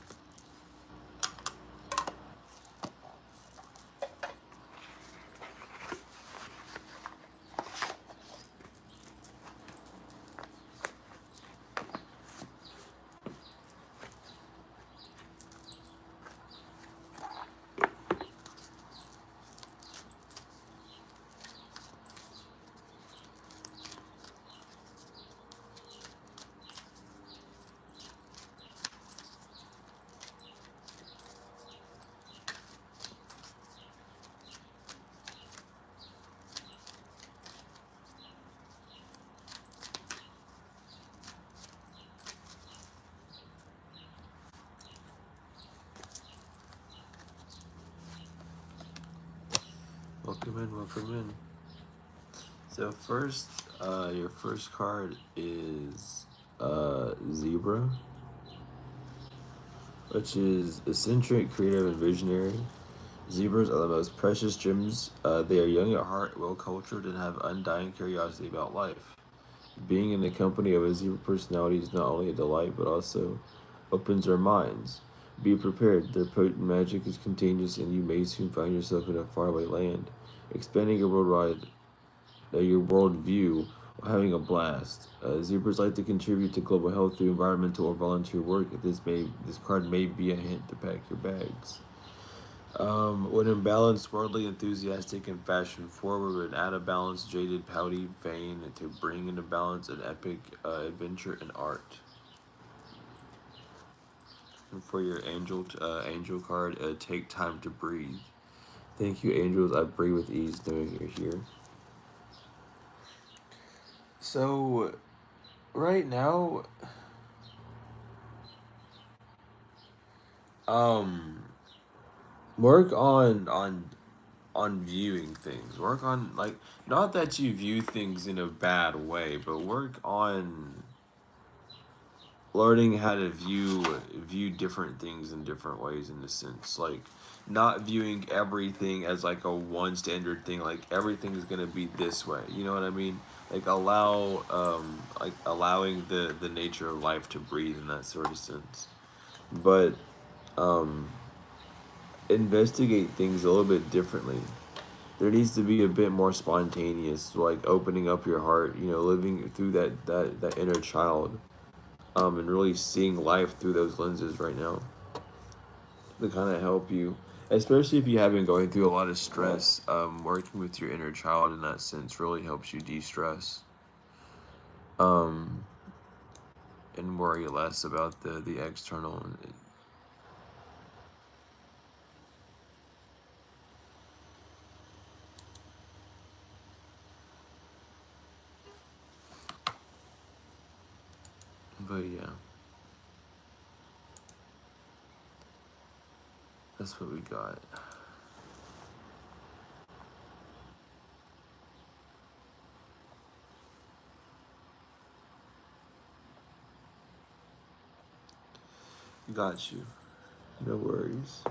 S1: Welcome in, welcome in. So first, your first card is Zebra, which is eccentric, creative, and visionary. Zebras are the most precious gems. They are young at heart, well cultured, and have undying curiosity about life. Being in the company of a zebra personality is not only a delight, but also opens our minds. Be prepared, their potent magic is contagious, and you may soon find yourself in a faraway land, expanding your worldview while having a blast. Zebras like to contribute to global health through environmental or volunteer work. This card may be a hint to pack your bags. When imbalanced, worldly, enthusiastic, and fashion forward, but out of balance, jaded, pouty, vain, to bring into balance an epic adventure and art. And for your angel card, take time to breathe. Thank you, angels. I breathe with ease knowing you're here. So, right now, um, work on viewing things. Work on, like, not that you view things in a bad way, but work on learning how to view different things in different ways, in a sense, like not viewing everything as like a one standard thing, like everything is going to be this way, you know what I mean? Like allowing the nature of life to breathe in that sort of sense, but um investigate things a little bit differently. There needs to be a bit more spontaneous, like opening up your heart, living through that inner child, and really seeing life through those lenses right now to kind of help you, especially if you have been going through a lot of stress. Working with your inner child in that sense really helps you de-stress, um, and worry less about the external. But yeah, that's what we got. Got you. No worries.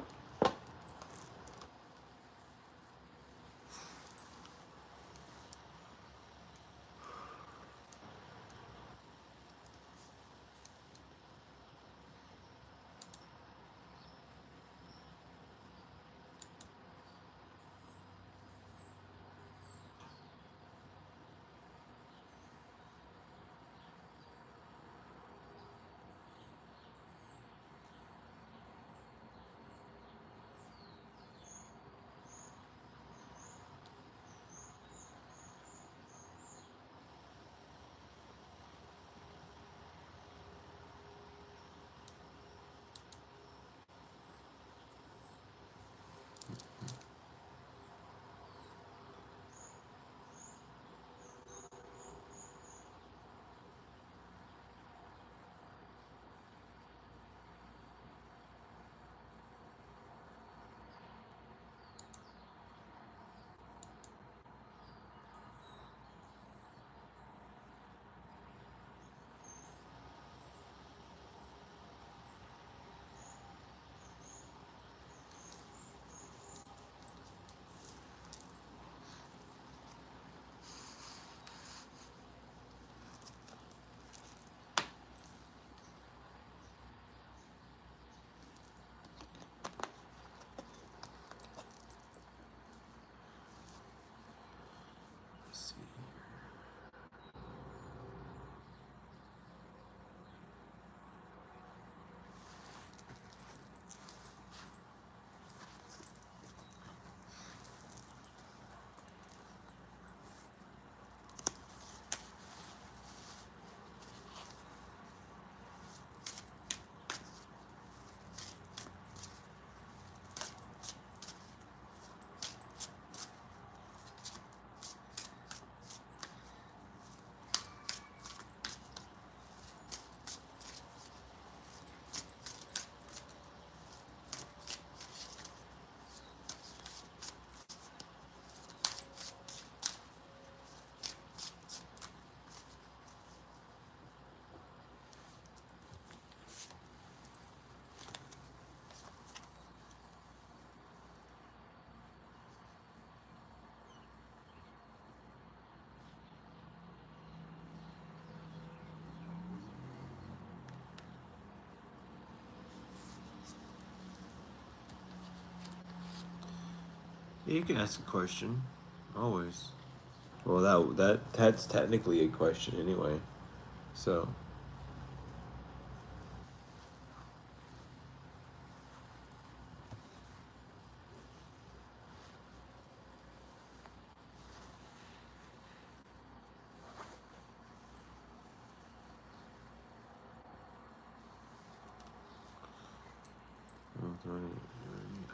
S1: Yeah, you can ask a question. Always. Well, that's technically a question anyway. So,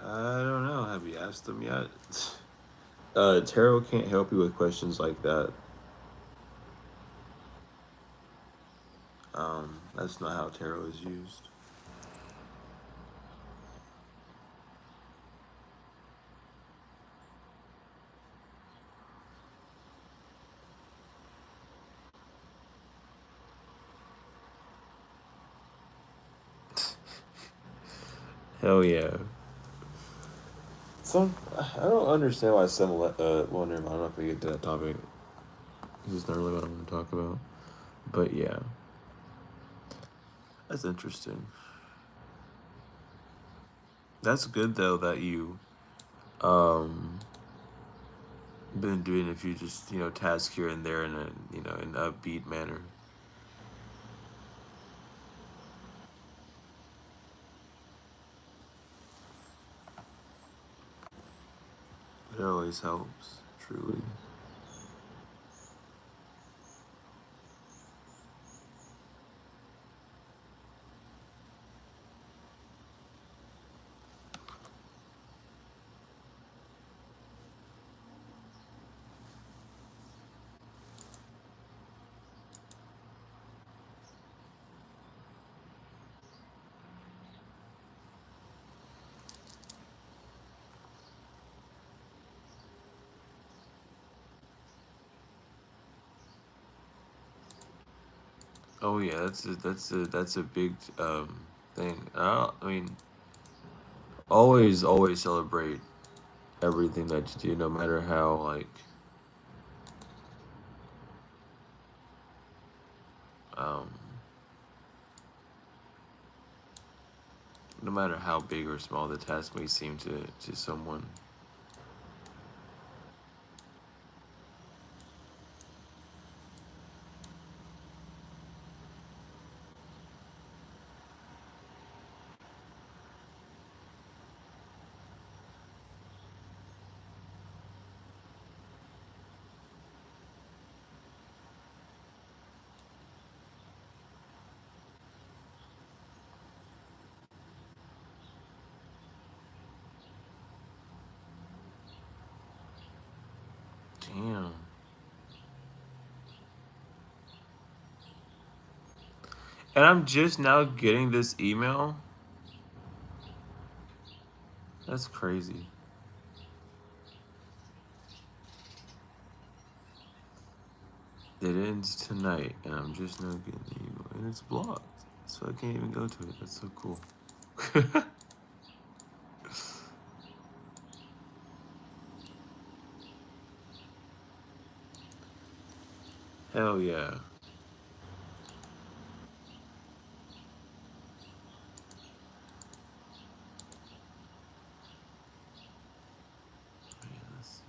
S1: I don't know. Have you asked them yet? Tarot can't help you with questions like that. That's not how tarot is used. Hell yeah. Some I don't understand why some well, never mind, I'm not gonna get to that topic. This is not really what I want to talk about. But yeah, that's interesting. That's good though that you um been doing a few just tasks here and there in a in an upbeat manner. It always helps, truly. Oh yeah, that's a big thing. I mean, always celebrate everything that you do, no matter how um no matter how big or small the task may seem to someone. Damn. And I'm just now getting this email. That's crazy. It ends tonight, and I'm just now getting the email, and it's blocked, so I can't even go to it. That's so cool. Hell yeah. Man, let's see.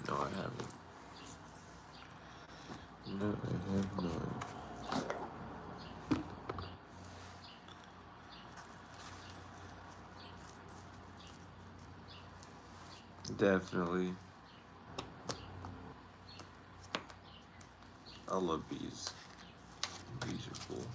S1: No, I haven't. No, I have not. Definitely. I love bees. Bees are cool.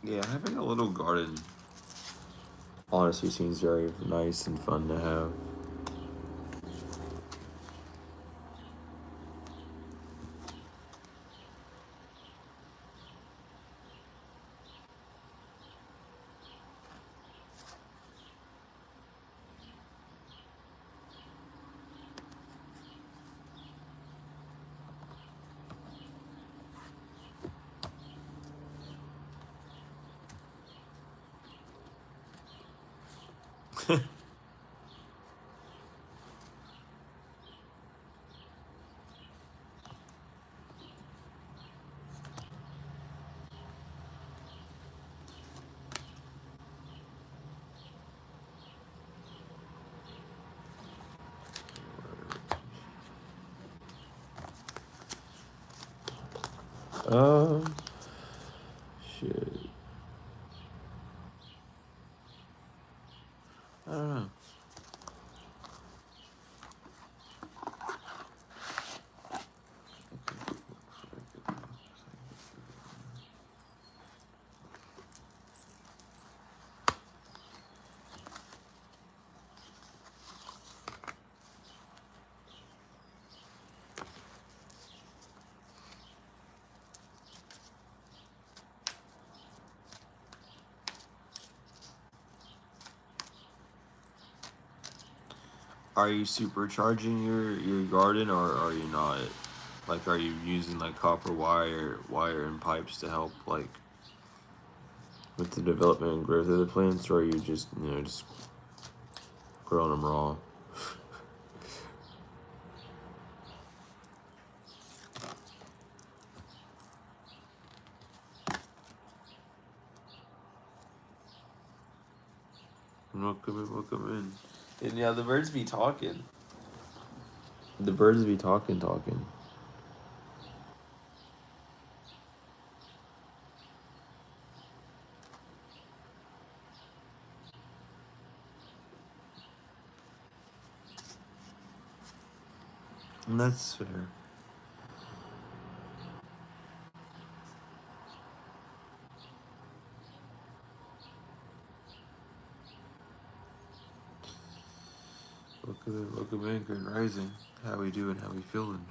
S1: Yeah, having a little garden honestly seems very nice and fun to have. Um, shit. I don't know. Are you supercharging your garden or are you not? Like, are you using like copper wire and pipes to help like with the development and growth of the plants, or are you just just growing them raw? Welcome in. And yeah, the birds be talking. The birds be talking. And that's fair. Welcome in, Grand Rising. How we doing? How we feeling?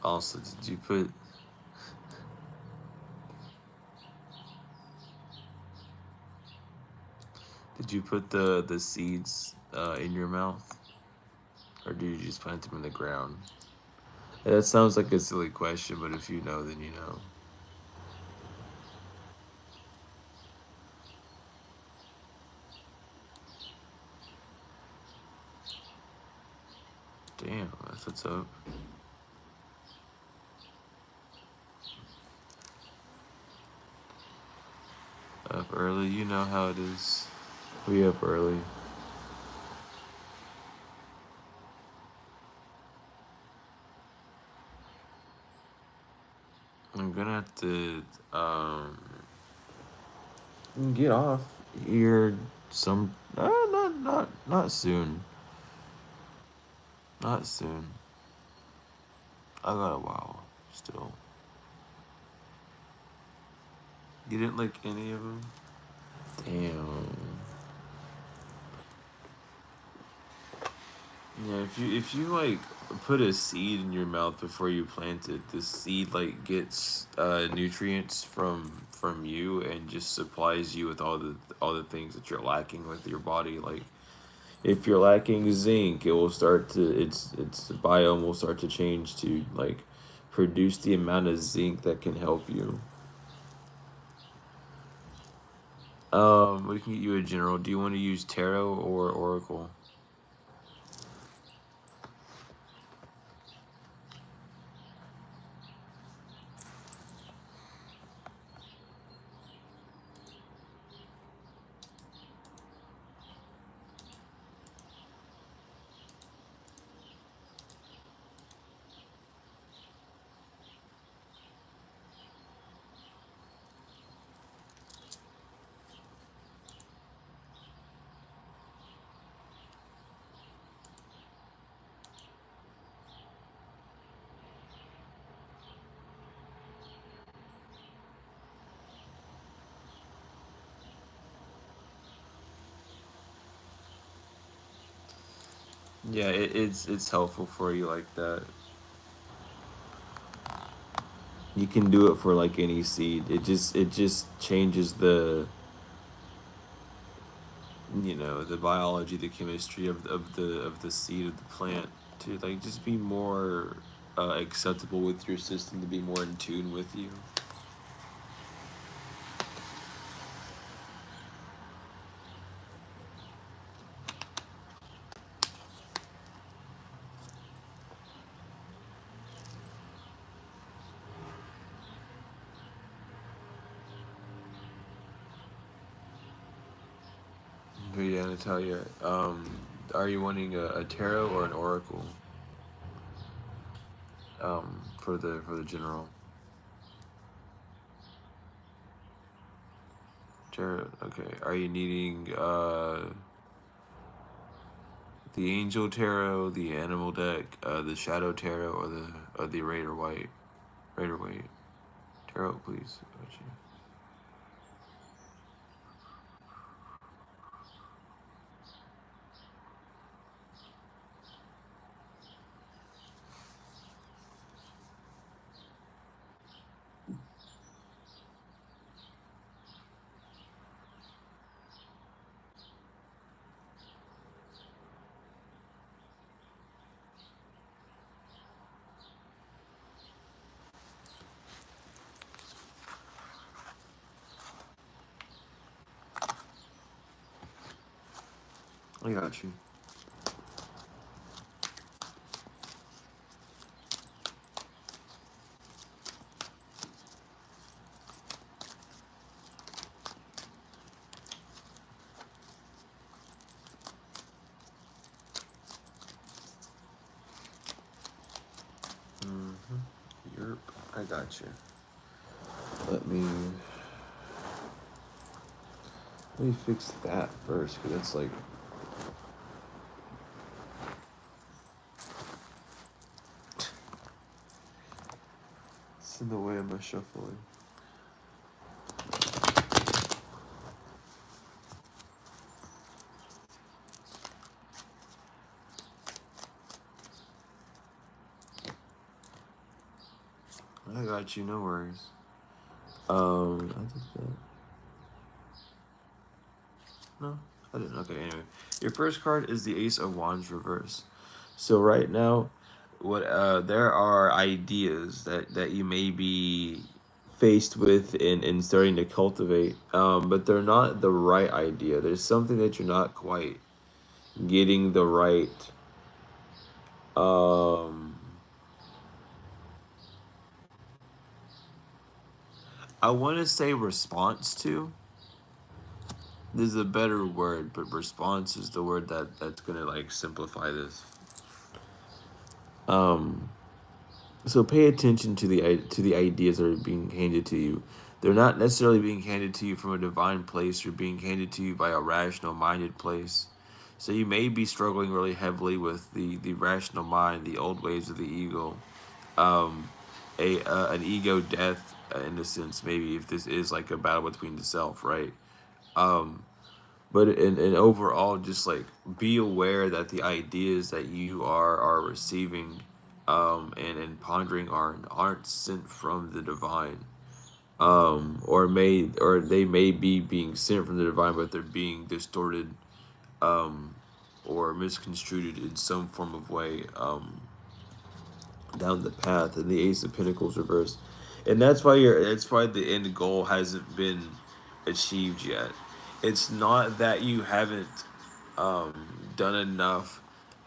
S1: Also, did you put the seeds in your mouth, or do you just plant them in the ground? That sounds like a silly question, but if you know, then you know. Damn, that's what's up. Up early, you know how it is. We up early. I'm gonna have to get off here some not soon. Not soon. I got a while still. You didn't like any of them? Damn. Yeah, if you like put a seed in your mouth before you plant it, the seed like gets nutrients from you and just supplies you with all the things that you're lacking with your body. Like if you're lacking zinc, it will start to its biome will start to change to like produce the amount of zinc that can help you. We can get you a general. Do you want to use tarot or oracle? Yeah, it's helpful for you like that. You can do it for like any seed. It just changes the, the biology, the chemistry of the seed of the plant to like just be more acceptable with your system, to be more in tune with you. But yeah, Natalia, are you wanting a tarot or an oracle for the general tarot? Okay. Are you needing the angel tarot, the animal deck, the shadow tarot, or the Raider white tarot, please? I got you. Yerp, I got you. Let me let me fix that first, because that's like it's in the way of my shuffling. I got you, no worries. I did that. No, I didn't. Okay, anyway. Your first card is the Ace of Wands reverse. So right now, what there are ideas that you may be faced with in starting to cultivate, but they're not the right idea. There's something that you're not quite getting the right um I want to say response to. There's a better word, but response is the word that's gonna like simplify this. Um, so pay attention to the ideas that are being handed to you. They're not necessarily being handed to you from a divine place. Or being handed to you by a rational minded place. So you may be struggling really heavily with the rational mind, the old ways of the ego, um, a an ego death, in a sense. Maybe if this is like a battle between the self, right? Um, but in overall, just like be aware that the ideas that you are receiving, and pondering aren't sent from the divine, or they may be being sent from the divine, but they're being distorted, um, or misconstrued in some form of way, down the path. And the Ace of Pentacles reversed, and that's why the end goal hasn't been achieved yet. It's not that you haven't done enough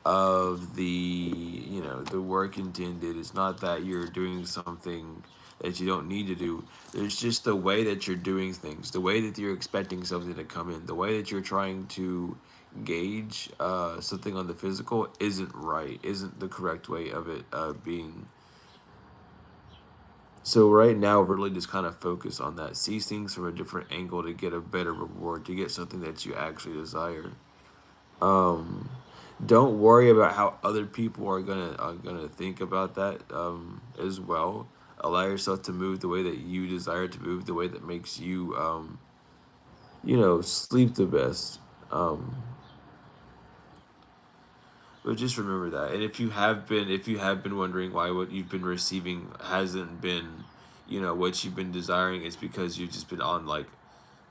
S1: of the work intended. It's not that you're doing something that you don't need to do. There's just the way that you're doing things, the way that you're expecting something to come in, the way that you're trying to gauge something on the physical isn't right, isn't the correct way of it being. So right now, really just kind of focus on that. See things from a different angle to get a better reward, to get something that you actually desire. Um, don't worry about how other people are gonna think about that, as well. Allow yourself to move the way that you desire to move, the way that makes you, sleep the best. Um, But just remember that. And if you have been wondering why what you've been receiving hasn't been, what you've been desiring, it's because you've just been on like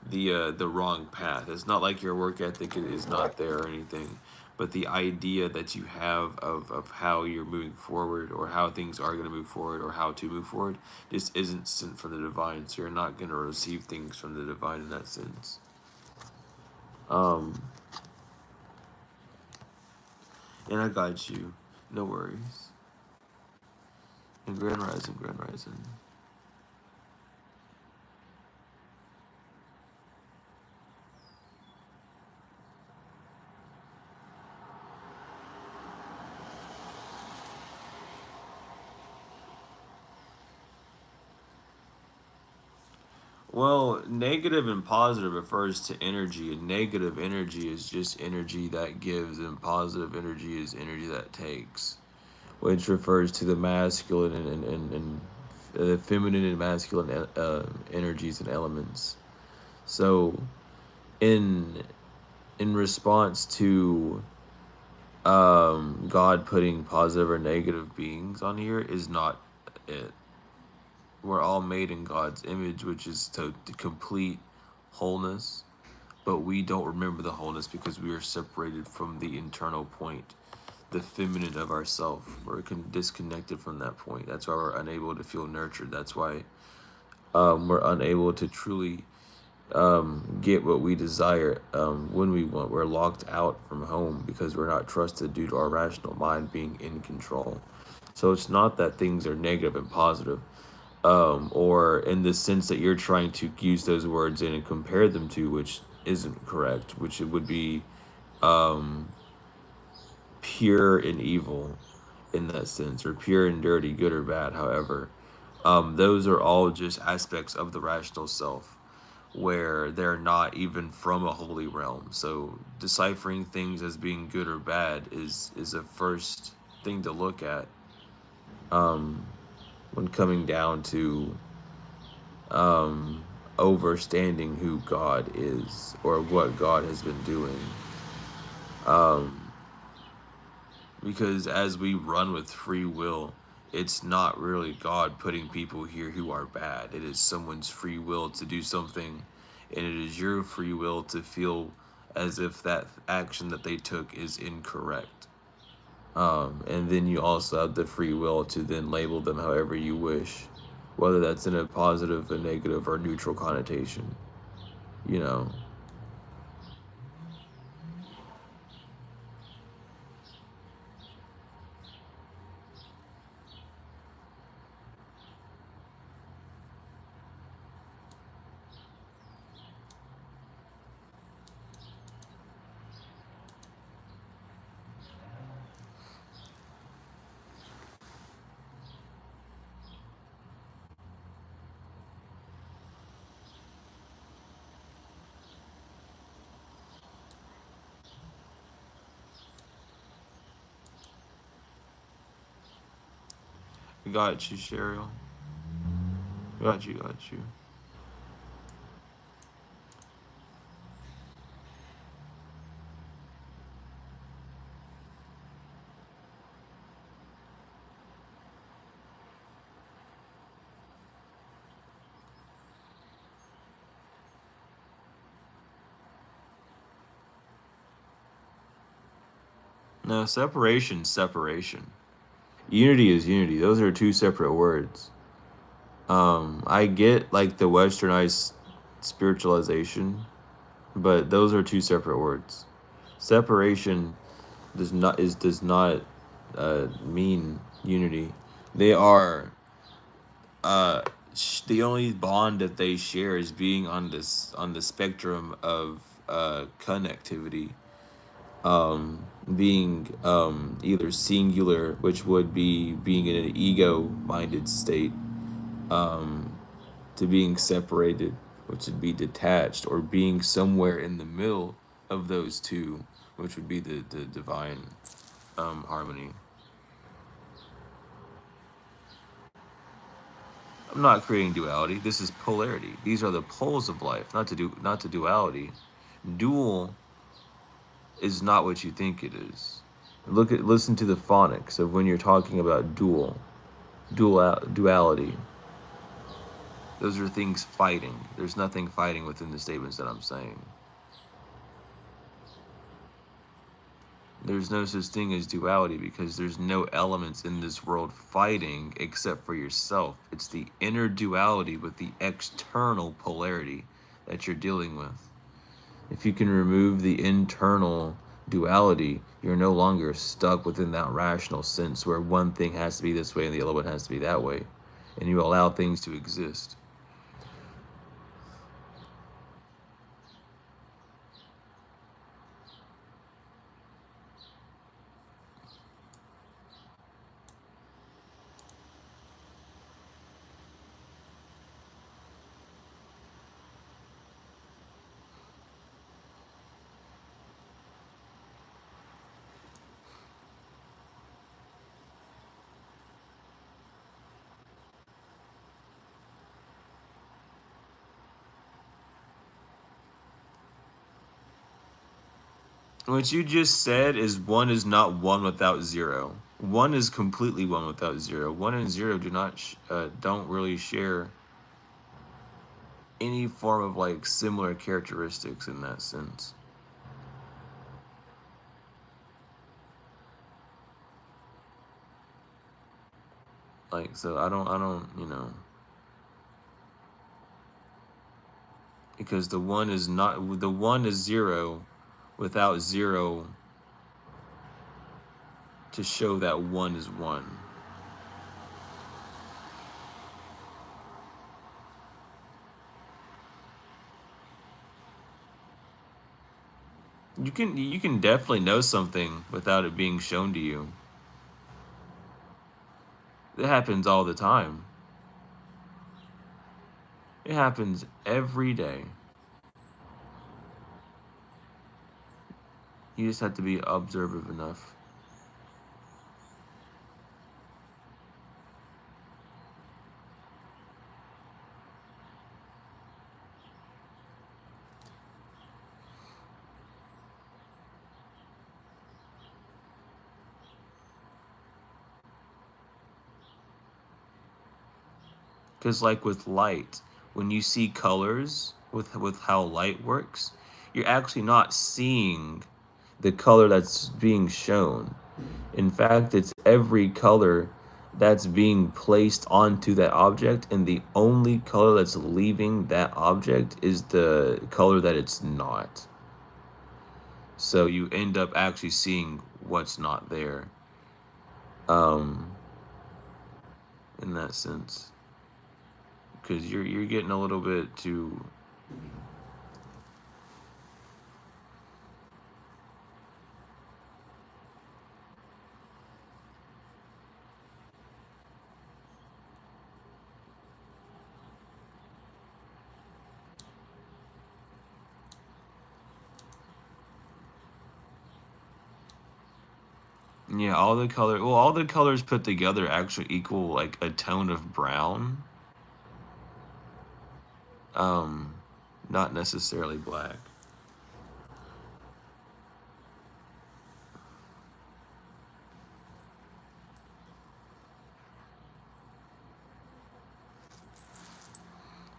S1: the wrong path. It's not like your work ethic is not there or anything, but the idea that you have of how you're moving forward or how things are going to move forward or how to move forward just isn't sent from the divine. So you're not going to receive things from the divine in that sense. Um, and I got you. No worries. And Grand Rising, Grand Rising. Well, negative and positive refers to energy, and negative energy is just energy that gives, and positive energy is energy that takes, which refers to the masculine and the feminine and masculine energies and elements. So, in in response to God putting positive or negative beings on here is not it. We're all made in God's image, which is to complete wholeness, but we don't remember the wholeness because we are separated from the internal point, the feminine of ourself. We're disconnected from that point. That's why we're unable to feel nurtured. That's why we're unable to truly get what we desire when we want. We're locked out from home because we're not trusted due to our rational mind being in control. So it's not that things are negative and positive, or in the sense that you're trying to use those words in and compare them to, which isn't correct, which it would be pure and evil in that sense, or pure and dirty, good or bad. However, those are all just aspects of the rational self where they're not even from a holy realm. So deciphering things as being good or bad is a first thing to look at when coming down to overstanding who God is or what God has been doing. Because as we run with free will, it's not really God putting people here who are bad. It is someone's free will to do something, and it is your free will to feel as if that action that they took is incorrect. And then you also have the free will to then label them however you wish, whether that's in a positive, a negative, or neutral connotation. You know, got you, Cheryl. Got you, got you. No, separation, separation. Unity is unity. Those are two separate words. I get like the westernized spiritualization, but those are two separate words. Separation does not mean unity. They are the only bond that they share is being on the spectrum of connectivity, being either singular, which would be being in an ego-minded state, to being separated, which would be detached, or being somewhere in the middle of those two, which would be the divine harmony. I'm not creating duality. This is polarity. These are the poles of life, not to duality. Dual is not what you think it is. Listen to the phonics of when you're talking about duality. Those are things fighting. There's nothing fighting within the statements that I'm saying. There's no such thing as duality because there's no elements in this world fighting except for yourself. It's the inner duality with the external polarity that you're dealing with. If you can remove the internal duality, you're no longer stuck within that rational sense where one thing has to be this way and the other one has to be that way. And you allow things to exist. What you just said is one is not one without zero. One is completely one without zero. One and zero do not don't really share any form of like similar characteristics in that sense. Like so I don't because the one is not the one is zero without zero to show that one is one. You can definitely know something without it being shown to you. It happens all the time. It happens every day. You just have to be observant enough. Because like with light, when you see colors with how light works, you're actually not seeing the color that's being shown. In fact, it's every color that's being placed onto that object, and the only color that's leaving that object is the color that it's not. So you end up actually seeing what's not there, um, in that sense. Because you're getting a little bit too. Yeah, all the colors put together actually equal like a tone of brown. Um, Not necessarily black.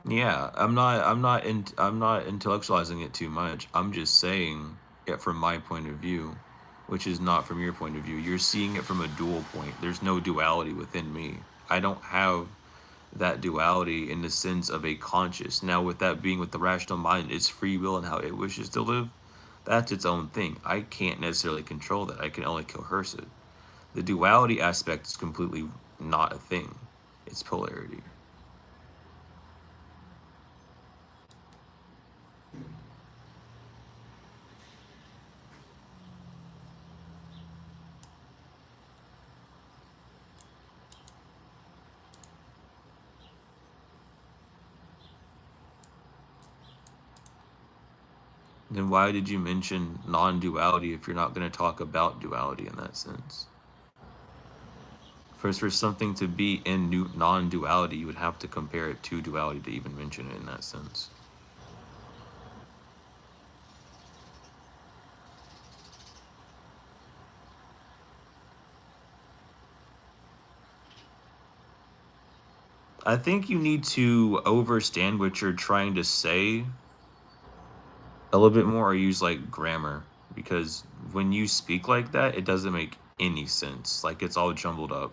S1: Yeah, I'm not intellectualizing it too much. I'm just saying it from my point of view, which is not from your point of view. You're seeing it from a dual point. There's no duality within me. I don't have that duality in the sense of a conscious. Now, with that being with the rational mind, it's free will and how it wishes to live. That's its own thing. I can't necessarily control that. I can only coerce it. The duality aspect is completely not a thing. It's polarity. Then why did you mention non-duality if you're not going to talk about duality in that sense? For something to be in non-duality, you would have to compare it to duality to even mention it in that sense. I think you need to overstand what you're trying to say a little bit more, or use like grammar, because when you speak like that, it doesn't make any sense. Like it's all jumbled up.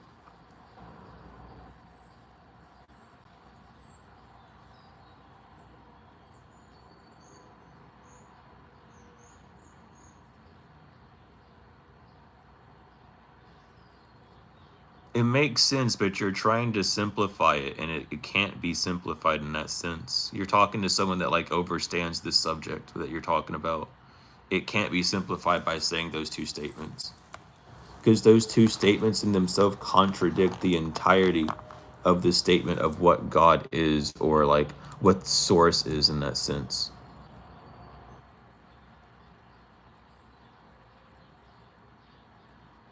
S1: It makes sense, but you're trying to simplify it, and it can't be simplified in that sense. You're talking to someone that like overstands this subject that you're talking about. It can't be simplified by saying those two statements, because those two statements in themselves contradict the entirety of the statement of what God is, or like what source is in that sense.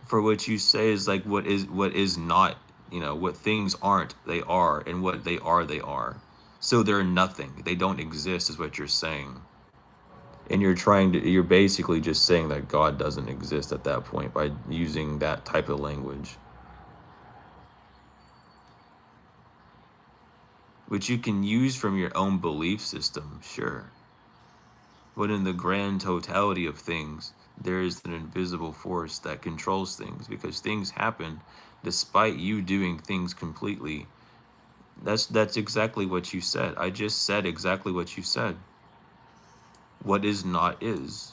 S1: For what you say is like what is not, what things aren't, they are, and what they are, they are. So they're nothing. They don't exist is what you're saying. And you're basically just saying that God doesn't exist at that point by using that type of language, which you can use from your own belief system, sure. But in the grand totality of things, there is an invisible force that controls things, because things happen despite you doing things completely. That's exactly what you said. I just said exactly what you said. What is not is,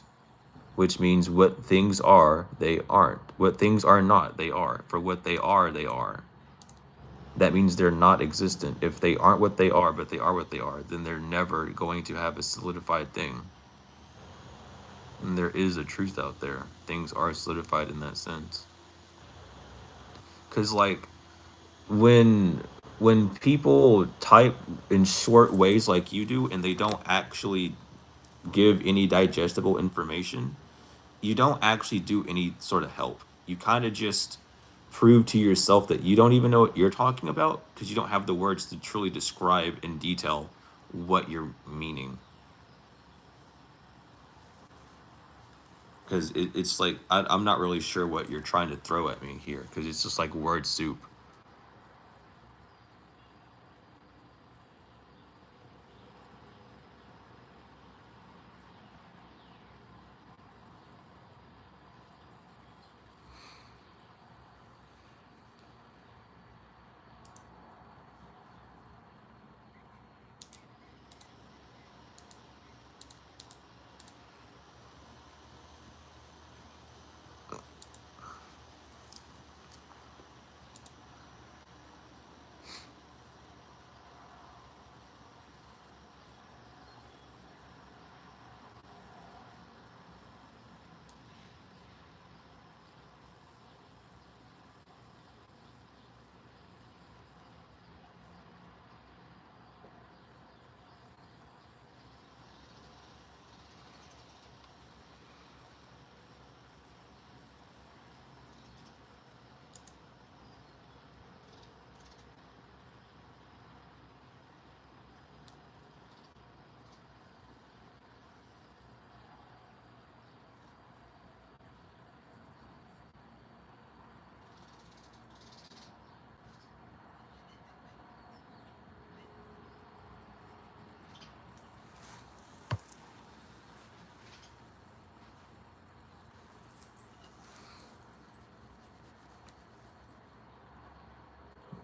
S1: which means what things are, they aren't. What things are not, they are. For what they are, they are. That means they're not existent. If they aren't what they are, but they are what they are, then they're never going to have a solidified thing. And there is a truth out there. Things are solidified in that sense. Cause like when when people type in short ways like you do, and they don't actually give any digestible information, you don't actually do any sort of help. You kind of just prove to yourself that you don't even know what you're talking about, because you don't have the words to truly describe in detail what you're meaning. Because it's like I'm not really sure what you're trying to throw at me here, because it's just like word soup.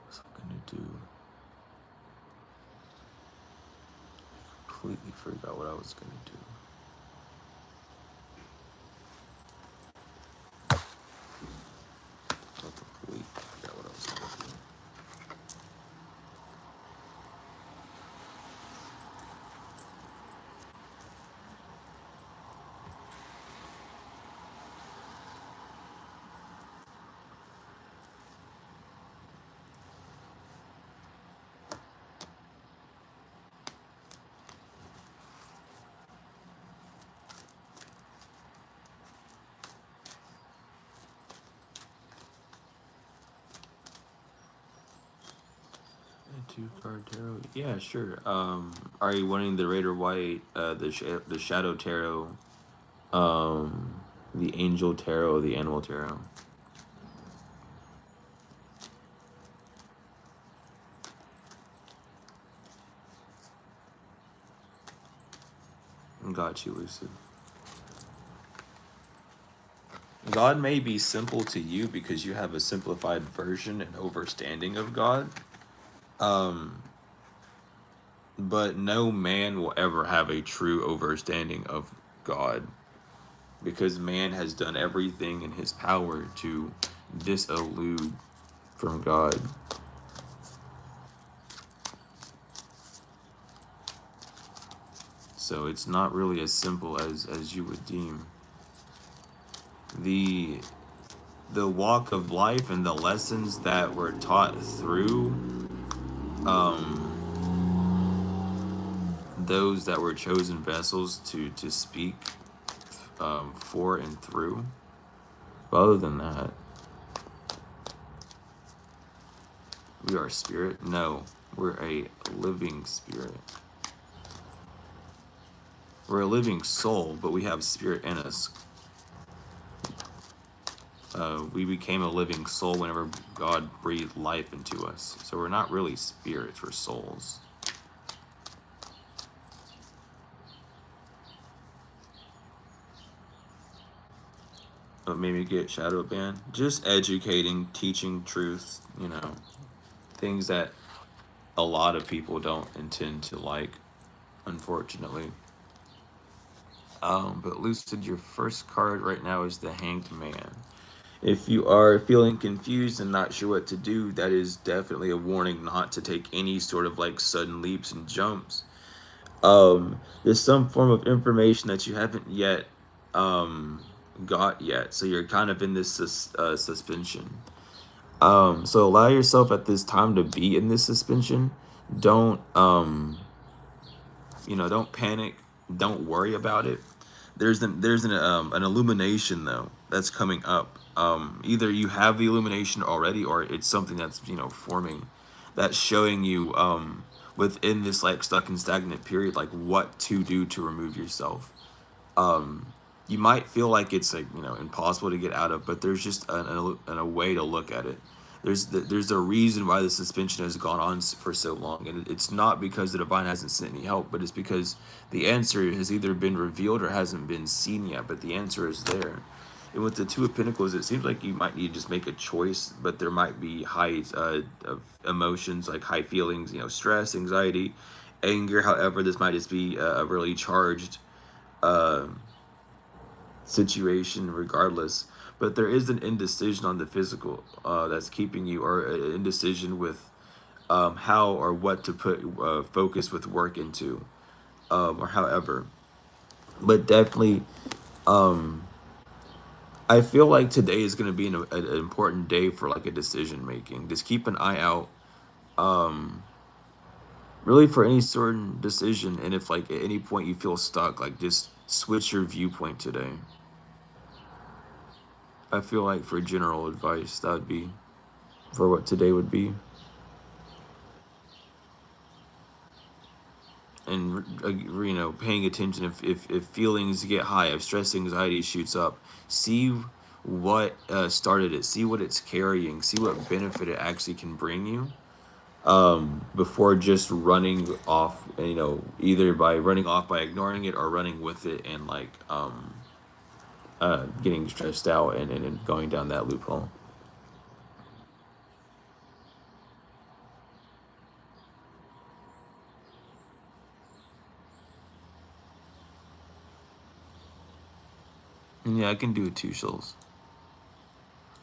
S1: What's I gonna do? Completely forgot what I was gonna do. I completely forgot what I was gonna do. 2 card tarot. Yeah, sure. Are you wanting the red or white, the shadow tarot, the angel tarot, the animal tarot? Got you, Lucid. God may be simple to you because you have a simplified version and overstanding of God. Um, but no man will ever have a true overstanding of God because man has done everything in his power to disallude from God. So it's not really as simple as you would deem. The walk of life and the lessons that were taught through those that were chosen vessels to speak for and through. But other than that, we are spirit. No, we're a living spirit. We're a living soul, but we have spirit in us. We became a living soul whenever God breathed life into us. So we're not really spirits, we're souls. What made me get shadow banned? Just educating, teaching truth, things that a lot of people don't intend to like, unfortunately. But Lucid, your first card right now is the Hanged Man. If you are feeling confused and not sure what to do, that is definitely a warning not to take any sort of like sudden leaps and jumps. There's some form of information that you haven't yet got yet, so you're kind of in this suspension. So allow yourself at this time to be in this suspension. Don't don't panic. Don't worry about it. There's an illumination though that's coming up. Either you have the illumination already, or it's something that's forming, that's showing you within this like stuck and stagnant period, like what to do to remove yourself. You might feel like it's like impossible to get out of, but there's just a way to look at it. There's a reason why the suspension has gone on for so long, and it's not because the divine hasn't sent any help, but it's because the answer has either been revealed or hasn't been seen yet. But the answer is there. And with the Two of Pentacles, it seems like you might need to just make a choice, but there might be high of emotions, like high feelings, stress, anxiety, anger. However, this might just be a really charged situation regardless. But there is an indecision on the physical that's keeping you, or an indecision with how or what to put focus with work into, or however. But definitely, I feel like today is going to be an important day for like a decision making. Just keep an eye out, really, for any certain decision. And if like at any point you feel stuck, like just switch your viewpoint today. I feel like for general advice, that would be for what today would be. And paying attention if feelings get high, if stress, anxiety shoots up, see what started it, see what it's carrying, see what benefit it actually can bring you, before just running off, either by running off by ignoring it, or running with it and like getting stressed out and going down that loophole. Yeah, I can do it too, Souls.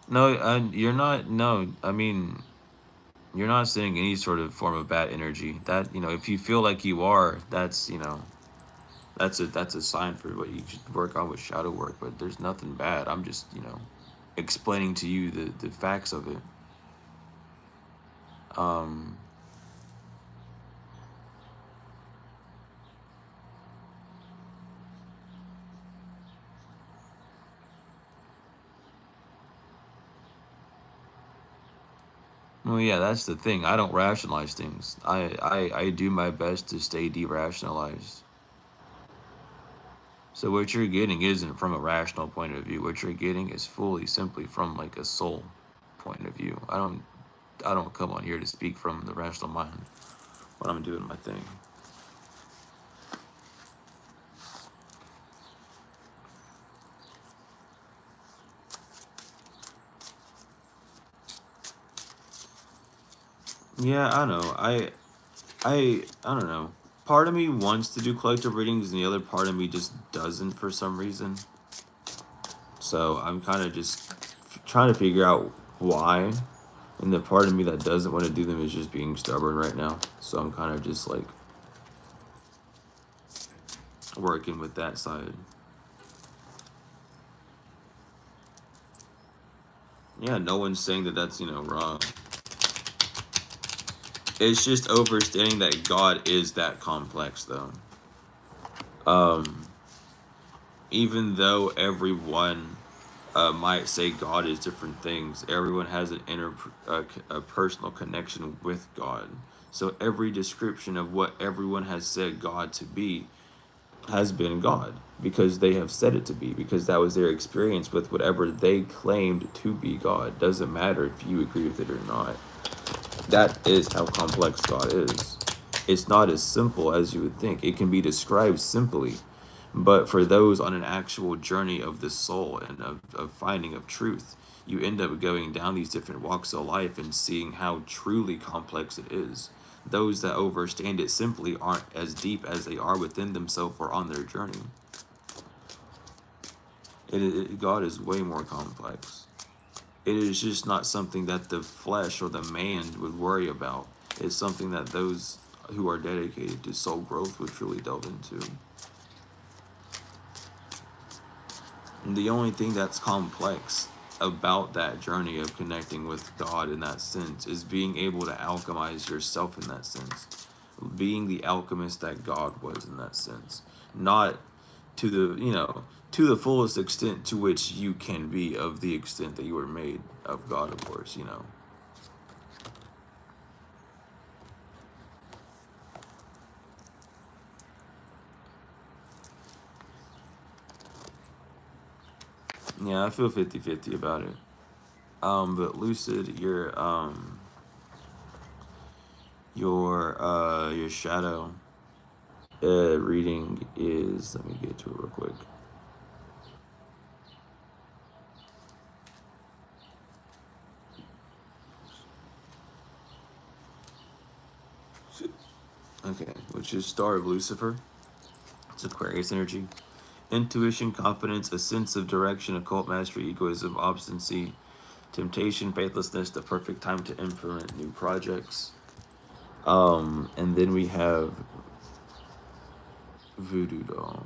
S1: No, you're not. No, I mean, you're not seeing any sort of form of bad energy. That if you feel like you are, that's a sign for what you should work on with shadow work. But there's nothing bad. I'm just explaining to you the facts of it. Um, well, yeah, that's the thing. I don't rationalize things. I do my best to stay derationalized. So what you're getting isn't from a rational point of view. What you're getting is fully simply from like a soul point of view. I don't come on here to speak from the rational mind when I'm doing my thing. Yeah, I know. I don't know. Part of me wants to do collective readings, and the other part of me just doesn't for some reason. So I'm kind of just trying to figure out why. And the part of me that doesn't want to do them is just being stubborn right now. So I'm kind of just like working with that side. Yeah, no one's saying that that's, wrong. It's just overstating that God is that complex, though. Um, Even though everyone might say God is different things, everyone has an a personal connection with God. So every description of what everyone has said God to be has been God because they have said it to be, because that was their experience with whatever they claimed to be God. Doesn't matter if you agree with it or not. That is how complex God is. It's not as simple as you would think. It can be described simply, but for those on an actual journey of the soul and of finding of truth, you end up going down these different walks of life and seeing how truly complex it is. Those that overstand it simply aren't as deep as they are within themselves or on their journey. God is way more complex. It is just not something that the flesh or the man would worry about. It's something that those who are dedicated to soul growth would truly delve into. And the only thing that's complex about that journey of connecting with God in that sense is being able to alchemize yourself in that sense. Being the alchemist that God was in that sense. Not to to the fullest extent to which you can be of the extent that you were made of God, of course. Yeah, I feel 50-50 about it. But Lucid, your shadow reading is, let me get to it real quick. Okay, which is Star of Lucifer. It's Aquarius energy. Intuition, confidence, a sense of direction, occult mastery, egoism, obstinacy, temptation, faithlessness, the perfect time to implement new projects. And then we have Voodoo Doll.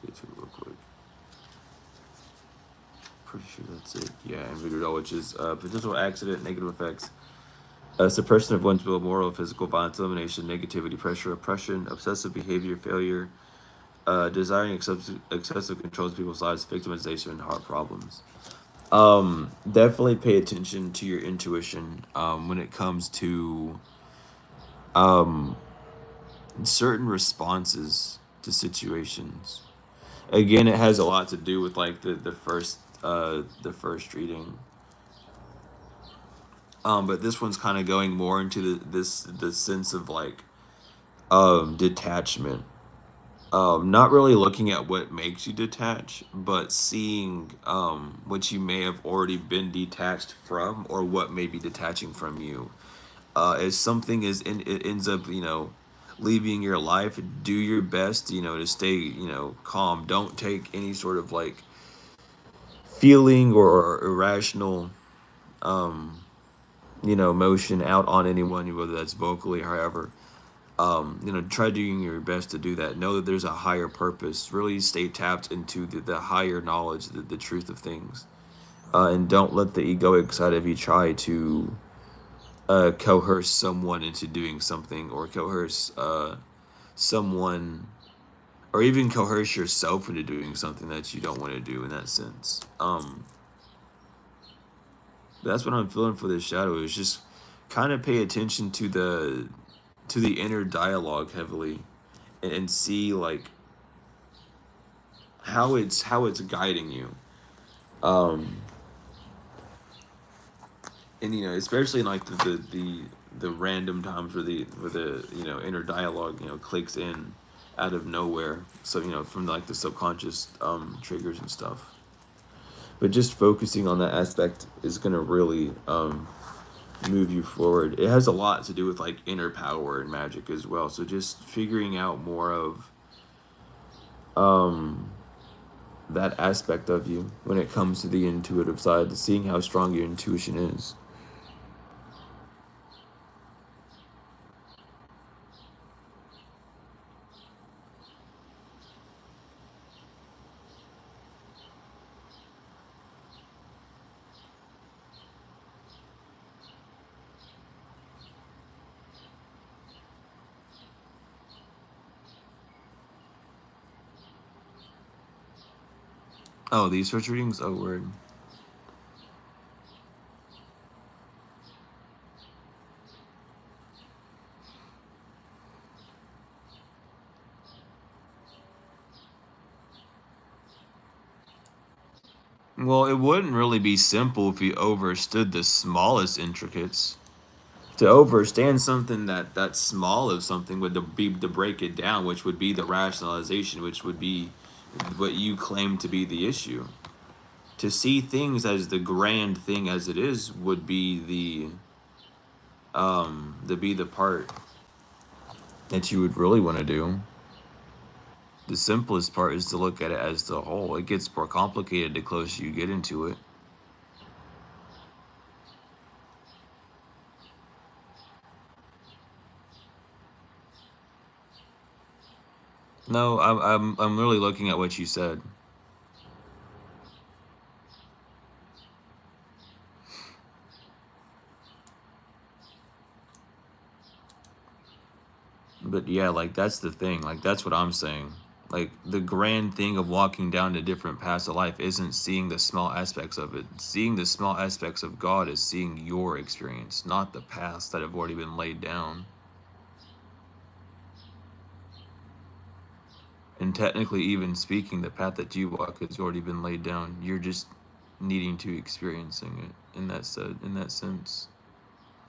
S1: Get to it real quick. Pretty sure that's it. Yeah, and Voodoo Doll, which is potential accident, negative effects, suppression of one's will, moral, physical violence, elimination, negativity, pressure, oppression, obsessive behavior, failure, desiring excessive control of people's lives, victimization, and heart problems. Definitely pay attention to your intuition when it comes to um, certain responses to situations. Again, it has a lot to do with like the first reading. But this one's kind of going more into the sense of like detachment. Not really looking at what makes you detach, but seeing what you may have already been detached from, or what may be detaching from you. As something it ends up, leaving your life, do your best, to stay, calm. Don't take any sort of like feeling or irrational, motion out on anyone, whether that's vocally, however. Try doing your best to do that. Know that there's a higher purpose. Really stay tapped into the higher knowledge, the truth of things. And don't let the egoic side of you try to coerce someone into doing something, or coerce someone, or even coerce yourself into doing something that you don't want to do in that sense. That's what I'm feeling for this shadow, is just kind of pay attention to the inner dialogue heavily, and see like how it's guiding you. Um, and especially in like the random times where the inner dialogue clicks in. out of nowhere. So, you know, from like the subconscious triggers and stuff. But just focusing on that aspect is gonna really move you forward. It has a lot to do with like inner power and magic as well. So just figuring out more of that aspect of you when it comes to the intuitive side, seeing how strong your intuition is. Oh, these search readings? Oh, word. Well, it wouldn't really be simple if you overstood the smallest intricates. To overstand something that small of something would be to break it down, which would be the rationalization, which would be what you claim to be the issue. To see things as the grand thing as it is would be the part that you would really want to do. The simplest part is to look at it as the whole. It gets more complicated the closer you get into it. No, I'm really looking at what you said. But yeah, like that's the thing. Like that's what I'm saying. Like the grand thing of walking down the different paths of life isn't seeing the small aspects of it. Seeing the small aspects of God is seeing your experience, not the paths that have already been laid down. And technically, even speaking, the path that you walk has already been laid down. You're just needing to experiencing it in that sense.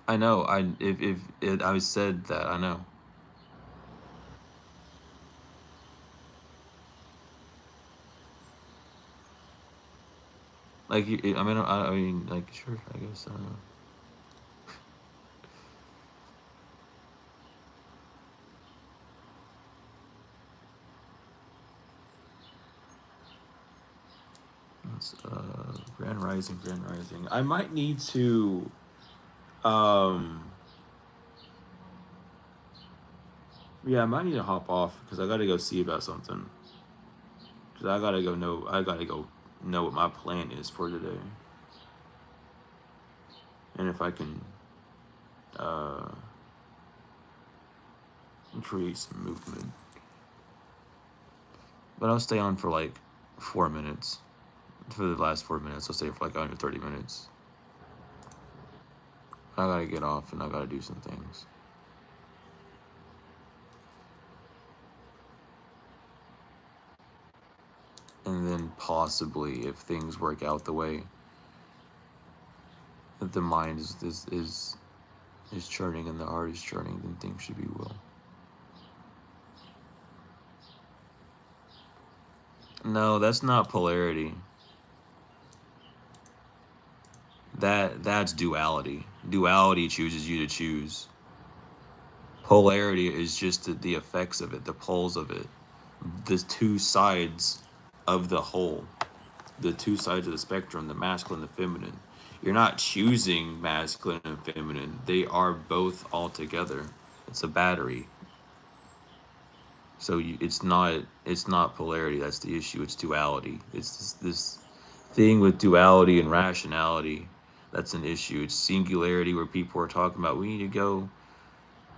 S1: I know. If it, I said that, I know. Like I mean, like sure, I guess I don't know. It's, Grand Rising, Grand Rising. I might need to, um, yeah, I might need to hop off because I gotta go see about something. Cause I gotta go know what my plan is for today, and if I can, uh, create some movement. But I'll stay on for like 4 minutes. For the last 4 minutes, I'll stay for like under 30 minutes. I gotta get off and I gotta do some things. And then possibly, if things work out the way that the mind is churning and the heart is churning, then things should be well. No, that's not polarity. That's duality. Duality chooses you to choose. Polarity is just the effects of it, the poles of it, the two sides of the whole, the two sides of the spectrum, the masculine and the feminine. You're not choosing masculine and feminine. They are both all together. It's a battery. So it's not polarity. That's the issue. It's duality. It's this thing with duality and rationality. That's an issue. It's singularity where people are talking about we need to go.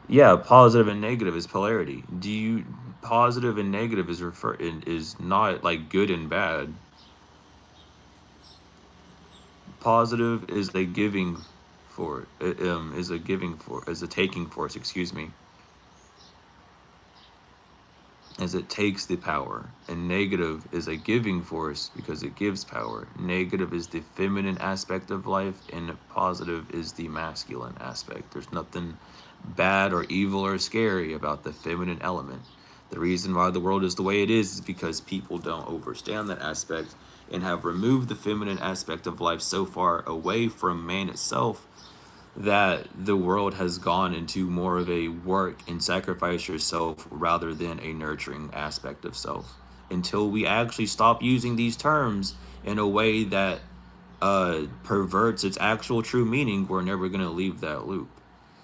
S1: Yeah, positive and negative is polarity. Do you positive and negative is not like good and bad. Positive is a giving for is a giving for is a taking force. Excuse me. As it takes the power, and negative is a giving force because it gives power. Negative is the feminine aspect of life, and positive is the masculine aspect. There's nothing bad or evil or scary about the feminine element. The reason why the world is the way it is because people don't understand that aspect and have removed the feminine aspect of life so far away from man itself that the world has gone into more of a work and sacrifice yourself rather than a nurturing aspect of self. Until we actually stop using these terms in a way that perverts its actual true meaning, we're never going to leave that loop.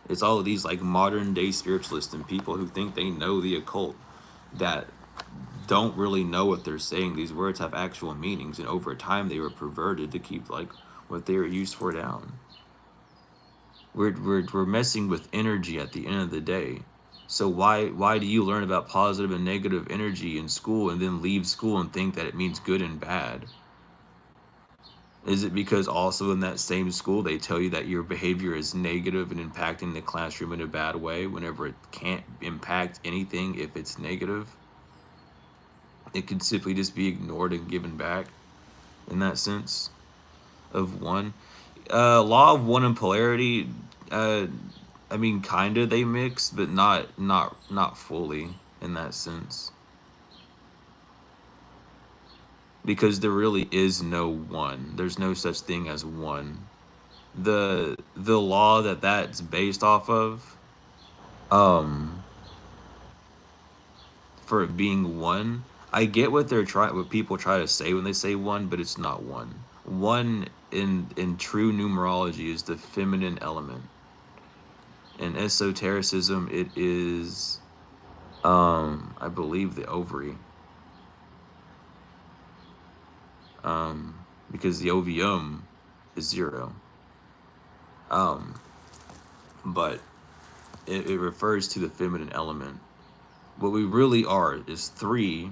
S1: It's all of these like modern day spiritualists and people who think they know the occult that don't really know what they're saying. These words have actual meanings, and over time they were perverted to keep like what they were used for down. We're messing with energy at the end of the day. So why do you learn about positive and negative energy in school and then leave school and think that it means good and bad? Is it because also in that same school they tell you that your behavior is negative and impacting the classroom in a bad way whenever it can't impact anything if it's negative? It could simply just be ignored and given back in that sense of one. Law of one and polarity, I mean kinda they mix, but not fully in that sense. Because there really is no one. There's no such thing as one. The law that's based off of, um, for it being one, I get what people try to say when they say one, but it's not one. One in true numerology is the feminine element. In esotericism, it is, I believe the ovary. Because the OVM is 0. But it refers to the feminine element. What we really are is 3.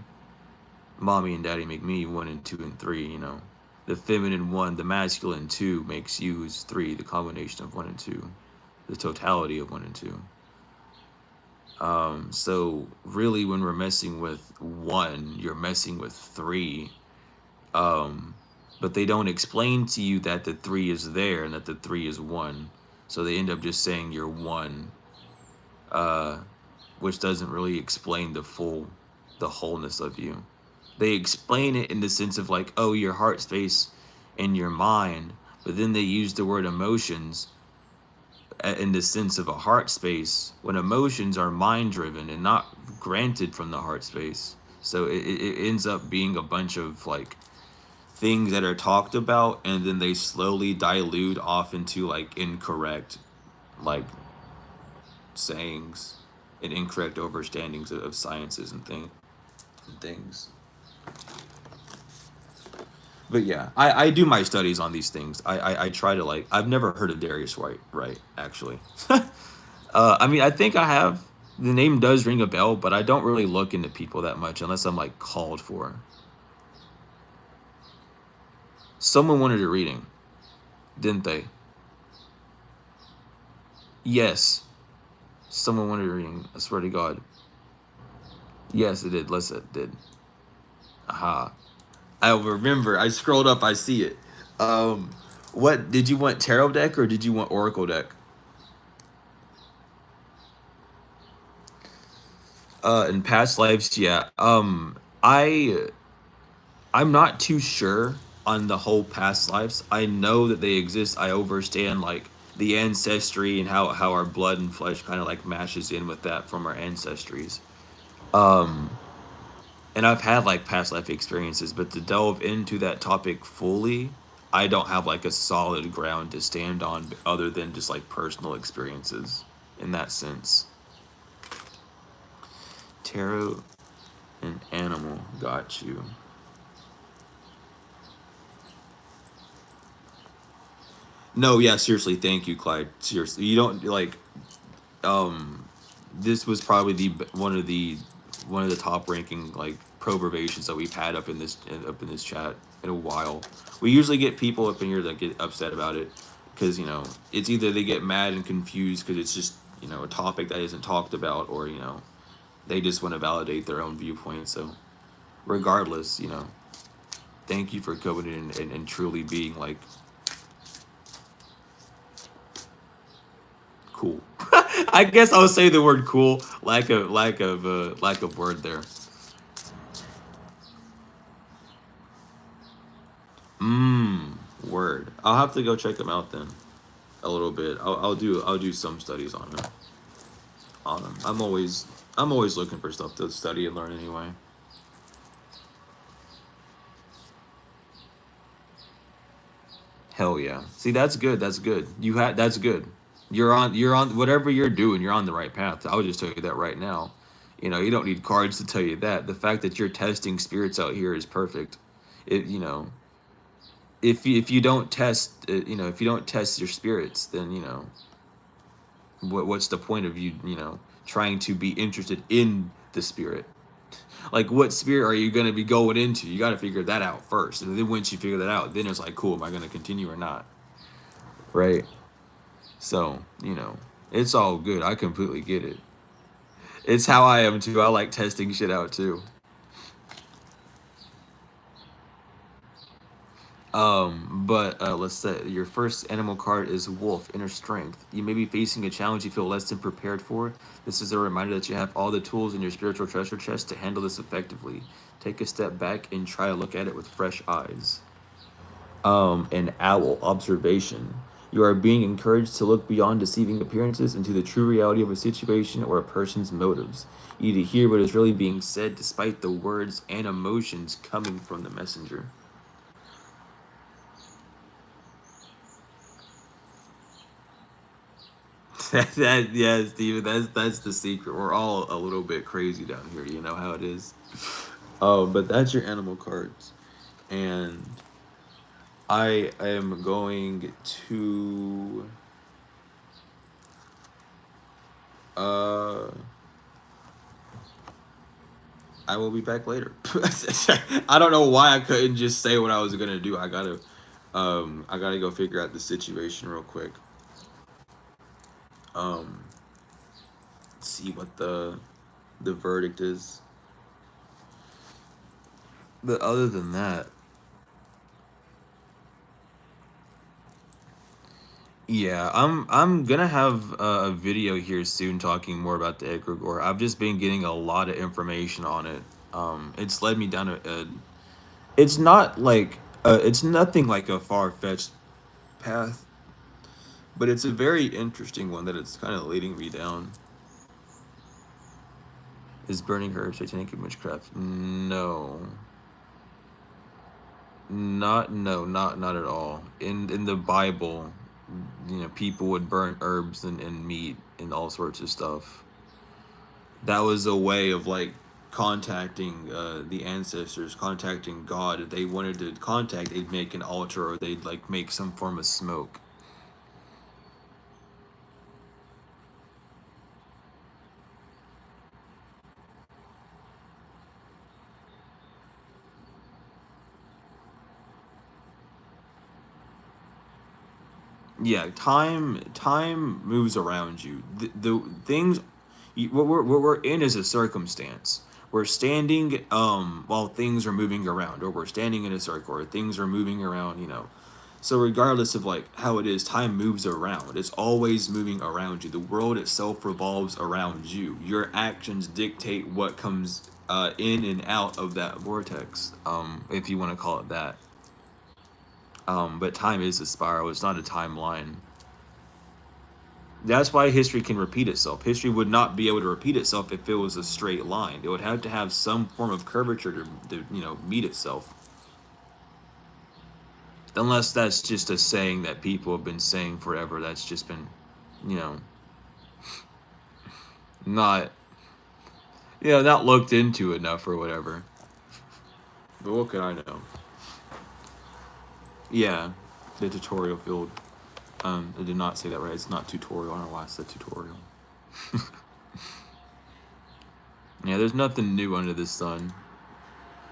S1: Mommy and daddy make me 1 and 2 and 3, you know. The feminine 1, the masculine 2 makes you is 3, the combination of 1 and 2. The totality of 1 and 2. So really when we're messing with 1, you're messing with 3. But they don't explain to you that the 3 is there and that the 3 is 1. So they end up just saying you're 1, which doesn't really explain the wholeness of you. They explain it in the sense of like, oh, your heart space and your mind, but then they use the word emotions in the sense of a heart space when emotions are mind driven and not granted from the heart space. So it ends up being a bunch of like things that are talked about and then they slowly dilute off into like incorrect like sayings and incorrect understandings of sciences and things. But yeah, I do my studies on these things. I try to like, I've never heard of Darius Wright actually. I mean, I think I have. The name does ring a bell, but I don't really look into people that much unless I'm like called for. Someone wanted a reading, didn't they? Yes. Someone wanted a reading. I swear to God. Yes, it did. Lissa did. Aha. I remember. I scrolled up. I see it. What did you want? Tarot deck or did you want Oracle deck? In past lives, yeah. I'm not too sure on the whole past lives. I know that they exist. I understand like the ancestry and how our blood and flesh kind of like mashes in with that from our ancestries. And I've had like past life experiences, but to delve into that topic fully, I don't have like a solid ground to stand on other than just like personal experiences in that sense. Tarot and animal, got you. No, yeah, seriously, thank you, Clyde. Seriously, you don't like. This was probably one of the top ranking like probations that we've had up in this chat in a while. We usually get people up in here that get upset about it because you know it's either they get mad and confused because it's just you know a topic that isn't talked about, or you know they just want to validate their own viewpoint. So regardless, you know, thank you for coming in and truly being like cool. I guess I'll say the word cool. Lack of word there. Mmm. Word. I'll have to go check them out then. A little bit. I'll do some studies on them. On them. I'm always looking for stuff to study and learn anyway. Hell yeah. See, that's good. That's good. That's good. You're on whatever you're doing, you're on the right path. I would just tell you that right now. You don't need cards to tell you that. The fact that you're testing spirits out here is perfect. It if you don't test if you don't test your spirits, then what's the point of you trying to be interested in the spirit? Like, what spirit are you going to be going into? You got to figure that out first, and then once you figure that out, then it's like, cool, am I going to continue or not? Right. So it's all good. I completely get it. It's how I am too. I like testing shit out too. But let's say your first animal card is Wolf, Inner Strength. You may be facing a challenge you feel less than prepared for. This is a reminder that you have all the tools in your spiritual treasure chest to handle this effectively. Take a step back and try to look at it with fresh eyes. An Owl, Observation. You are being encouraged to look beyond deceiving appearances into the true reality of a situation or a person's motives. You need to hear what is really being said despite the words and emotions coming from the messenger. Yeah, Steven, that's the secret. We're all a little bit crazy down here. You know how it is. Oh, but that's your animal cards, and I am going to. Uh, I will be back later. I don't know why I couldn't just say what I was gonna do. I gotta go figure out the situation real quick. Um, see what the verdict is. But other than that, yeah, I'm gonna have a video here soon talking more about the egregore. I've just been getting a lot of information on it. It's led me down it's not like it's nothing like a far fetched path, but it's a very interesting one that it's kind of leading me down. Is burning herbs satanic in witchcraft? No, not at all. In the Bible, people would burn herbs and meat and all sorts of stuff. That was a way of like contacting the ancestors, contacting God. If they wanted to contact, they'd make an altar or they'd like make some form of smoke. Yeah, time moves around you. The things what we're in is a circumstance. We're standing while things are moving around, or we're standing in a circle, or things are moving around. So regardless of like how it is, time moves around. It's always moving around you. The world itself revolves around you. Your actions dictate what comes in and out of that vortex, if you want to call it that. But time is a spiral. It's not a timeline. That's why history can repeat itself. History would not be able to repeat itself if it was a straight line. It would have to have some form of curvature to meet itself. Unless that's just a saying that people have been saying forever. That's just been, you know, not, not looked into enough or whatever. But what could I know? Yeah, the tutorial field. I did not say that right. It's not tutorial. I don't know why I said tutorial. Yeah, there's nothing new under the sun.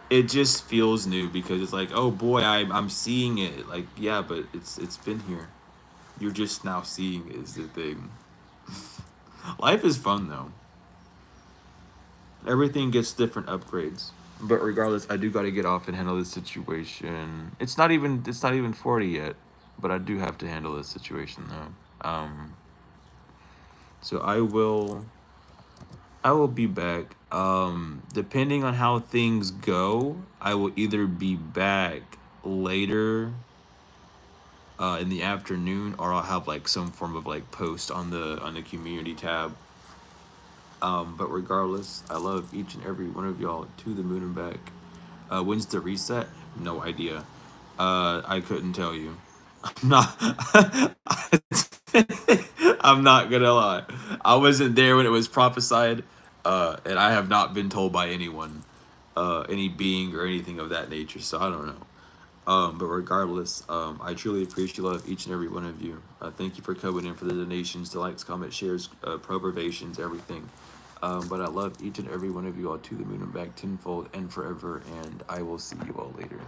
S1: It just feels new because it's like, oh boy, I'm seeing it. Like, yeah, but it's been here. You're just now seeing it is the thing. Life is fun though. Everything gets different upgrades. But regardless, I do got to get off and handle this situation. It's not even 40 yet, but I do have to handle this situation though. So I will be back. Depending on how things go, I will either be back later in the afternoon, or I'll have like some form of like post on the community tab. But regardless, I love each and every one of y'all to the moon and back. When's the reset? No idea. I couldn't tell you. I'm not. I'm not gonna lie. I wasn't there when it was prophesied, and I have not been told by anyone, any being or anything of that nature. So I don't know. But regardless, I truly appreciate love each and every one of you. Thank you for coming in for the donations, the likes, comments, shares, proverbations, everything. But I love each and every one of you all to the moon and back tenfold and forever, and I will see you all later.